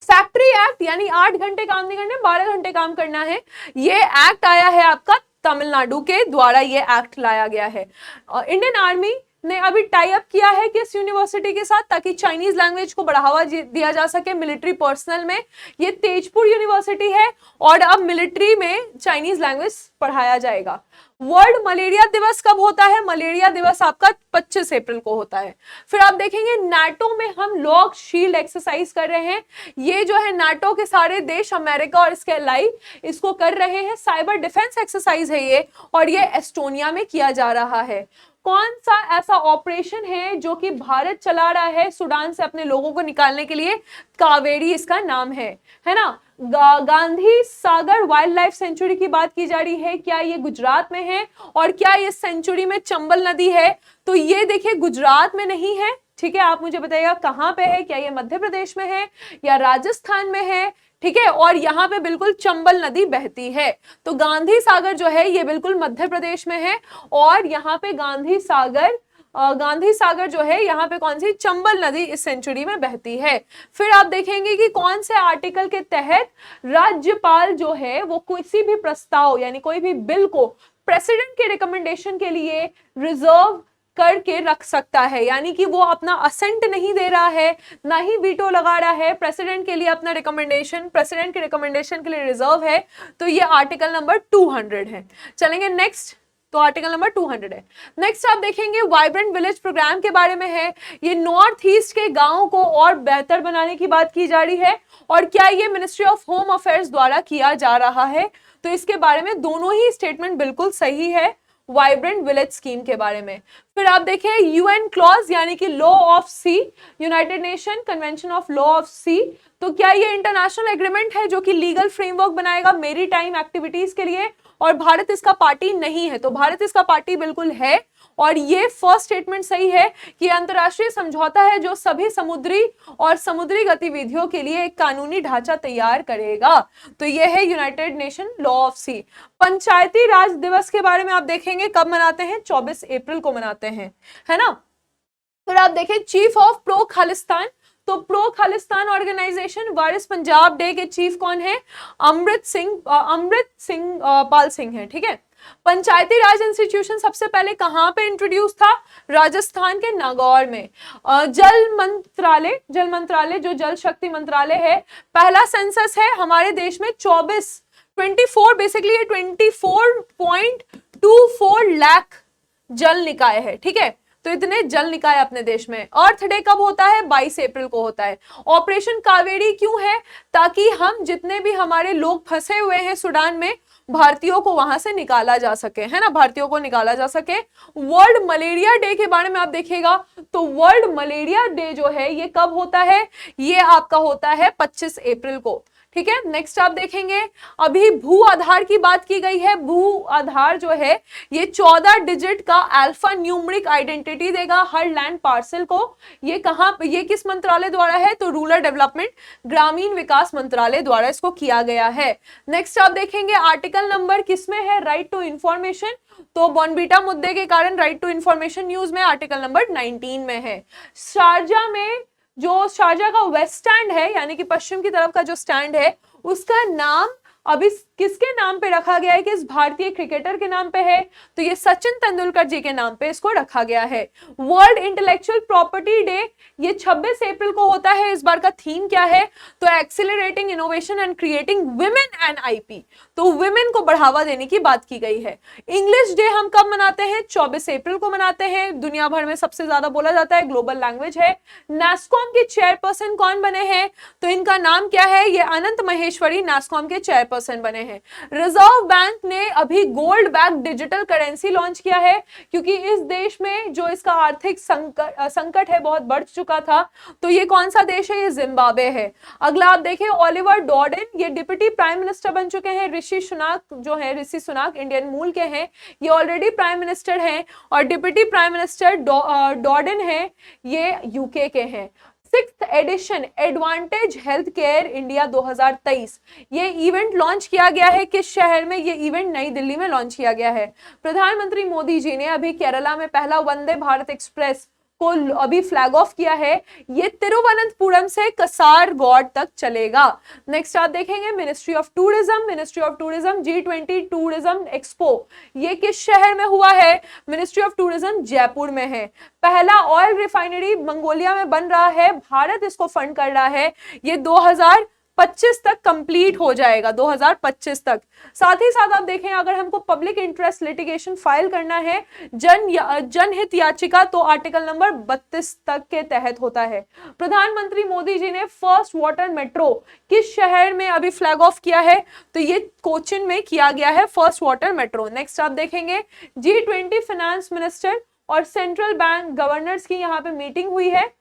फैक्ट्री एक्ट, यानी 8 घंटे काम नहीं करने, 12 घंटे काम करना है, ये एक्ट आया है आपका तमिलनाडु के द्वारा, ये एक्ट लाया गया है। इंडियन आर्मी ने अभी टाई अप किया है किस यूनिवर्सिटी के साथ, ताकि चाइनीज लैंग्वेज को बढ़ावा दिया जा सके मिलिट्री पर्सनल में। ये तेजपुर यूनिवर्सिटी है और अब मिलिट्री में चाइनीज लैंग्वेज पढ़ाया जाएगा। वर्ल्ड मलेरिया दिवस कब होता है, मलेरिया दिवस आपका 25 अप्रैल को होता है। फिर आप देखेंगे नाटो में हम लॉक शील्ड एक्सरसाइज कर रहे हैं, ये जो है नाटो के सारे देश, अमेरिका और इसके अलाई इसको कर रहे हैं। साइबर डिफेंस एक्सरसाइज है ये, और ये एस्टोनिया में किया जा रहा है। कौन सा ऐसा ऑपरेशन है जो कि भारत चला रहा है सूडान से अपने लोगों को निकालने के लिए, कावेरी इसका नाम है ना। Gandhi Sagar wild life sanctuary की बात की जा रही है, क्या ये गुजरात में है, और क्या ये सेंचुरी में चंबल नदी है, तो ये देखिए गुजरात में नहीं है, ठीक है। आप मुझे बताइएगा कहां पे है, क्या ये मध्य प्रदेश में है या राजस्थान में है, ठीक है। और यहाँ पे बिल्कुल चंबल नदी बहती है, तो गांधी सागर जो है ये बिल्कुल मध्य प्रदेश में है, और यहाँ पे गांधी सागर जो है यहाँ पे कौन सी, चंबल नदी इस सेंचुरी में बहती है। फिर आप देखेंगे कि कौन से आर्टिकल के तहत राज्यपाल जो है वो किसी भी प्रस्ताव यानी कोई भी बिल को प्रेसिडेंट के रिकमेंडेशन के लिए रिजर्व करके रख सकता है, यानी कि वो अपना असेंट नहीं दे रहा है, ना ही वीटो लगा रहा है, प्रेसिडेंट के लिए अपना रिकमेंडेशन, प्रेसिडेंट के रिकमेंडेशन के लिए रिजर्व है। तो ये आर्टिकल नंबर 200 है। चलेंगे नेक्स्ट, तो आर्टिकल नंबर 200 है। नेक्स्ट आप देखेंगे वाइब्रेंट विलेज प्रोग्राम के बारे में है, ये नॉर्थ ईस्ट के गांवों को और बेहतर बनाने की बात की जा रही है, और क्या ये मिनिस्ट्री ऑफ होम अफेयर्स द्वारा किया जा रहा है, तो इसके बारे में दोनों ही स्टेटमेंट बिल्कुल सही है वाइब्रेंट विलेज स्कीम के बारे में। फिर आप देखें यूएन क्लॉज यानी कि law of sea, united nation convention of law of sea, तो क्या ये इंटरनेशनल एग्रीमेंट है जो कि लीगल फ्रेमवर्क बनाएगा मेरी टाइम एक्टिविटीज के लिए, और भारत इसका पार्टी नहीं है, तो भारत इसका पार्टी बिल्कुल है। और ये फर्स्ट स्टेटमेंट सही है कि अंतरराष्ट्रीय समझौता है जो सभी समुद्री गतिविधियों के लिए एक कानूनी ढांचा तैयार करेगा, तो ये है यूनाइटेड नेशन लॉ ऑफ सी। पंचायती राज दिवस के बारे में आप देखेंगे कब मनाते हैं, 24 अप्रैल को मनाते हैं, है ना। फिर आप देखें चीफ ऑफ प्रो खालिस्तान, तो प्रो खालिस्तान ऑर्गेनाइजेशन वारिस पंजाब डे के चीफ कौन है, अमृत सिंह पाल सिंह है, ठीक है। पंचायती राज इंस्टीट्यूशन सबसे पहले कहां पे इंट्रोड्यूस था, राजस्थान के नागौर में। जल मंत्रालय जो जल शक्ति मंत्रालय है, पहला सेंसस है हमारे देश में 24 बेसिकली 24.24 लाख जल निकाय है, ठीक है। तो इतने जल निकाय अपने देश में। अर्थ डे कब होता है, 22 अप्रैल को होता है। ऑपरेशन कावेरी क्यों है, ताकि हम जितने भी हमारे लोग फंसे हुए हैं सूडान में, भारतीयों को वहां से निकाला जा सके, है ना, भारतीयों को निकाला जा सके। वर्ल्ड मलेरिया डे के बारे में आप देखिएगा, तो वर्ल्ड मलेरिया डे जो है ये कब होता है, ये आपका होता है 25 अप्रैल को, ठीक है। नेक्स्ट आप देखेंगे अभी भू आधार की बात की गई है। भू आधार जो है ये 14 डिजिट का अल्फा न्यूमेरिक आइडेंटिटी देगा हर लैंड पार्सल को। ये कहां, ये किस मंत्रालय द्वारा है, तो रूरल डेवलपमेंट ग्रामीण विकास मंत्रालय द्वारा इसको किया गया है। नेक्स्ट आप देखेंगे आर्टिकल नंबर किसमें है, राइट टू इंफॉर्मेशन, तो बॉनबीटा मुद्दे के कारण राइट टू इंफॉर्मेशन न्यूज में आर्टिकल नंबर 19 में है। शारजा में जो शारजा का वेस्ट स्टैंड है यानी कि पश्चिम की तरफ का जो स्टैंड है, उसका नाम अभी किसके नाम पे रखा गया है, किस भारतीय क्रिकेटर के नाम पे है, तो ये सचिन तेंदुलकर जी के नाम पे इसको रखा गया है। वर्ल्ड इंटेलेक्चुअल प्रॉपर्टी डे ये 26 अप्रैल को होता है। इस बार का थीम क्या है, तो accelerating innovation and creating women and IP, तो वुमेन को बढ़ावा देने की बात की गई है। इंग्लिश डे हम कब मनाते हैं, 24 अप्रैल को मनाते हैं। दुनिया भर में सबसे ज्यादा बोला जाता है, ग्लोबल लैंग्वेज है। नास्कॉम के चेयरपर्सन कौन बने हैं, तो इनका नाम क्या है, ये अनंत महेश्वरी नास्कॉम के चेयरपर्सन बने हैं। रिजर्व बैंक ने अभी gold back digital currency launch किया है, क्योंकि इस देश में जो इसका आर्थिक संकट है बहुत बढ़ चुका था। तो ये कौन सा देश है, ये जिम्बाब्वे है। अगला आप देखें, ओलिवर डॉर्डन ये डिप्टी प्राइम मिनिस्टर बन चुके हैं। ऋषि सुनाक जो है, ऋषि सुनाक इंडियन मूल के हैं, ये ऑलरेडी प्राइम मिनिस्टर हैं। और डिप्टी प्राइम मिनिस्टर डॉर्डन है, ये यूके के हैं। 6th edition advantage health care India 2023 ये इवेंट लॉन्च किया गया है। किस शहर में, ये इवेंट नई दिल्ली में लॉन्च किया गया है। प्रधानमंत्री मोदी जी ने अभी केरला में पहला वंदे भारत एक्सप्रेस को अभी फ्लैग ऑफ किया है। ये तिरुवनंतपुरम से कसारगोड तक चलेगा। नेक्स्ट आप देखेंगे, ministry of tourism G20 tourism expo ये किस शहर में हुआ है, मिनिस्ट्री ऑफ टूरिज्म जयपुर में है। पहला ऑयल रिफाइनरी मंगोलिया में बन रहा है, भारत इसको फंड कर रहा है। ये 2025 तक कंप्लीट हो जाएगा, 2025 तक। साथ ही साथ आप देखें, अगर हमको पब्लिक इंटरेस्ट लिटिगेशन फाइल करना है, जनहित याचिका, तो आर्टिकल नंबर 32 तक के तहत होता है। प्रधानमंत्री मोदी जी ने फर्स्ट वाटर मेट्रो किस शहर में अभी फ्लैग ऑफ किया है, तो ये कोचिन में किया गया है फर्स्ट वाटर मेट्रो। नेक्स्ट आप देखेंगे, G20 फाइनेंस मिनिस्टर और सेंट्रल बैंक गवर्नर्स की यहाँ पे मीटिंग हुई है।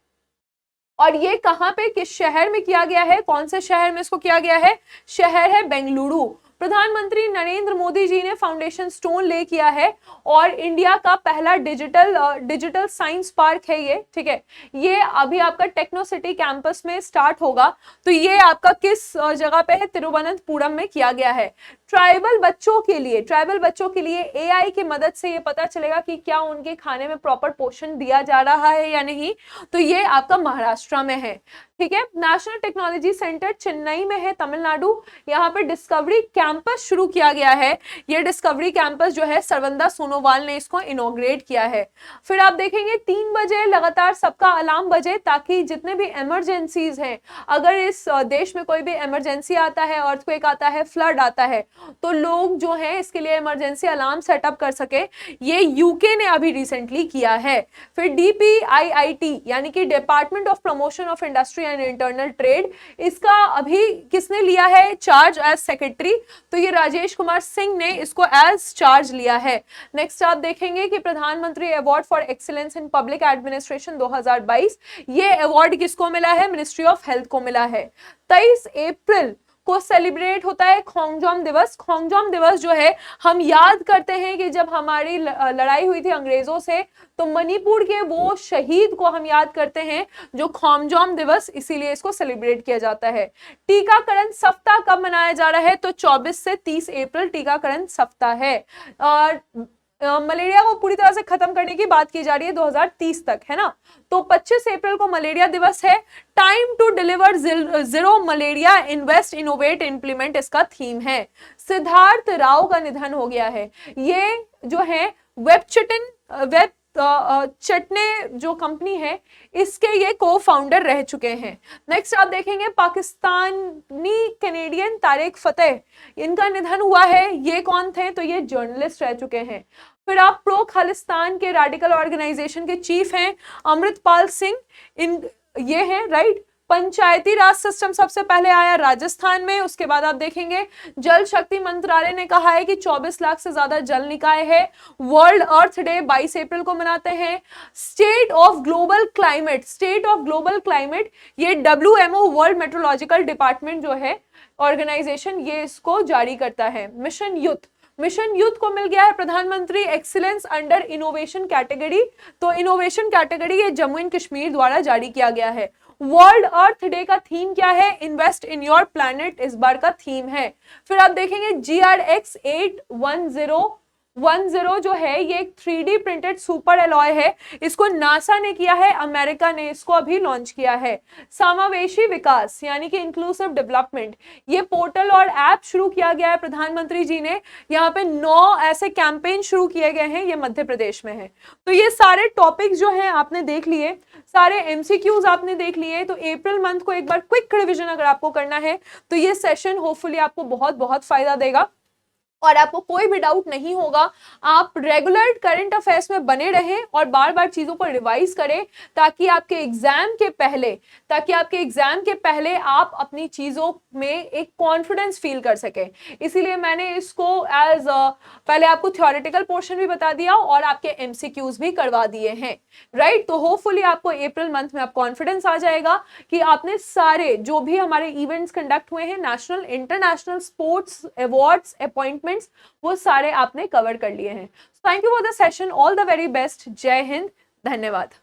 और ये कहां पे, किस शहर में किया गया है, कौन से शहर में इसको किया गया है, शहर है बेंगलुरु। प्रधानमंत्री नरेंद्र मोदी जी ने फाउंडेशन स्टोन ले किया है और इंडिया का पहला डिजिटल साइंस पार्क है ये, ठीक है। ये अभी आपका टेक्नो सिटी कैंपस में स्टार्ट होगा। तो ये आपका किस जगह पे है, तिरुवनंतपुरम में किया गया है। ट्राइबल बच्चों के लिए एआई की मदद से ये पता चलेगा कि क्या उनके खाने में प्रॉपर पोषण दिया जा रहा है या नहीं, तो ये आपका महाराष्ट्र में है, ठीक है। नेशनल टेक्नोलॉजी सेंटर चेन्नई में है, तमिलनाडु। यहाँ पे डिस्कवरी कैंपस शुरू किया गया है। ये डिस्कवरी कैंपस जो है सर्वनंदा सोनोवाल ने इसको इनॉग्रेट किया है। फिर आप देखेंगे 3 बजे लगातार सबका अलार्म बजे, ताकि जितने भी इमरजेंसीज हैं, अगर इस देश में कोई भी इमरजेंसी आता है, अर्थक्वेक आता है, फ्लड आता है, तो लोग जो है इसके लिए इमरजेंसी अलार्म सेटअप कर सके। ये यूके ने अभी रिसेंटली किया है। फिर DPIIT यानी कि department of promotion of industry and internal trade, इसका अभी किसने लिया है चार्ज एज सेक्रेटरी, तो ये राजेश कुमार सिंह ने इसको एज चार्ज लिया है। नेक्स्ट आप देखेंगे कि प्रधानमंत्री award for excellence in public administration 2022 ये अवार्ड किसको मिला है, मिनिस्ट्री ऑफ हेल्थ को मिला है। 23 अप्रैल को सेलिब्रेट होता है खोंगजोम दिवस। खोंगजोम दिवस जो है हम याद करते हैं कि जब हमारी लड़ाई हुई थी अंग्रेजों से, तो मणिपुर के वो शहीद को हम याद करते हैं जो खोंगजोम दिवस, इसीलिए इसको सेलिब्रेट किया जाता है। टीकाकरण सप्ताह कब मनाया जा रहा है, तो 24 से 30 अप्रैल टीकाकरण सप्ताह है। और मलेरिया को पूरी तरह से खत्म करने की बात की जा रही है 2030 तक, है ना। तो 25 अप्रैल को मलेरिया दिवस है। Time to deliver zero malaria, invest innovate implement इसका थीम है। सिद्धार्थ राव का निधन हो गया है। ये जो है वेब चटने जो कंपनी है, इसके ये को फाउंडर रह चुके हैं। नेक्स्ट आप देखेंगे पाकिस्तानी कैनेडियन तारिक फतेह, इनका निधन हुआ है। ये कौन थे, तो ये जर्नलिस्ट रह चुके हैं। फिर आप प्रो खालिस्तान के रेडिकल ऑर्गेनाइजेशन के चीफ हैं अमृतपाल सिंह, ये हैं, राइट। पंचायती राज सिस्टम सबसे पहले आया राजस्थान में। उसके बाद आप देखेंगे जल शक्ति मंत्रालय ने कहा है कि 24 लाख से ज्यादा जल निकाय है। वर्ल्ड अर्थ डे 22 अप्रैल को मनाते हैं। स्टेट ऑफ ग्लोबल क्लाइमेट ये WMO वर्ल्ड मेट्रोलॉजिकल डिपार्टमेंट जो है ऑर्गेनाइजेशन, ये इसको जारी करता है। मिशन यूथ को मिल गया है प्रधानमंत्री एक्सीलेंस अंडर इनोवेशन कैटेगरी। तो इनोवेशन कैटेगरी ये जम्मू एंड कश्मीर द्वारा जारी किया गया है। वर्ल्ड अर्थ डे का थीम क्या है, इन्वेस्ट इन योर प्लैनेट इस बार का थीम है। फिर आप देखेंगे GRX 810 10 जो है ये एक 3D प्रिंटेड सुपर एलॉय है। इसको नासा ने किया है, अमेरिका ने इसको अभी लॉन्च किया है। समावेशी विकास यानी कि इंक्लूसिव डेवलपमेंट, ये पोर्टल और ऐप शुरू किया गया है प्रधानमंत्री जी ने। यहाँ पे 9 ऐसे कैंपेन शुरू किए गए हैं, ये मध्य प्रदेश में है। तो ये सारे टॉपिक्स जो हैं आपने देख लिए, सारे एमसीक्यूज आपने देख लिए। तो अप्रैल मंथ को एक बार क्विक रिवीजन अगर आपको करना है तो ये सेशन होपफुली आपको बहुत बहुत फायदा देगा और आपको कोई भी डाउट नहीं होगा। आप रेगुलर करंट अफेयर्स में बने रहें और बार बार चीजों को रिवाइज करें ताकि आपके एग्जाम के पहले आप अपनी चीजों में एक कॉन्फिडेंस फील कर सकें। इसीलिए मैंने इसको एज पहले आपको थ्योरेटिकल पोर्शन भी बता दिया और आपके एमसीक्यूज भी करवा दिए हैं, राइट। तो होपफुली आपको अप्रैल मंथ में आप कॉन्फिडेंस आ जाएगा कि आपने सारे जो भी हमारे इवेंट्स कंडक्ट हुए हैं, national international sports awards appointment, वो सारे आपने कवर कर लिए हैं। Thank you for the session, all the very best, जय हिंद, धन्यवाद।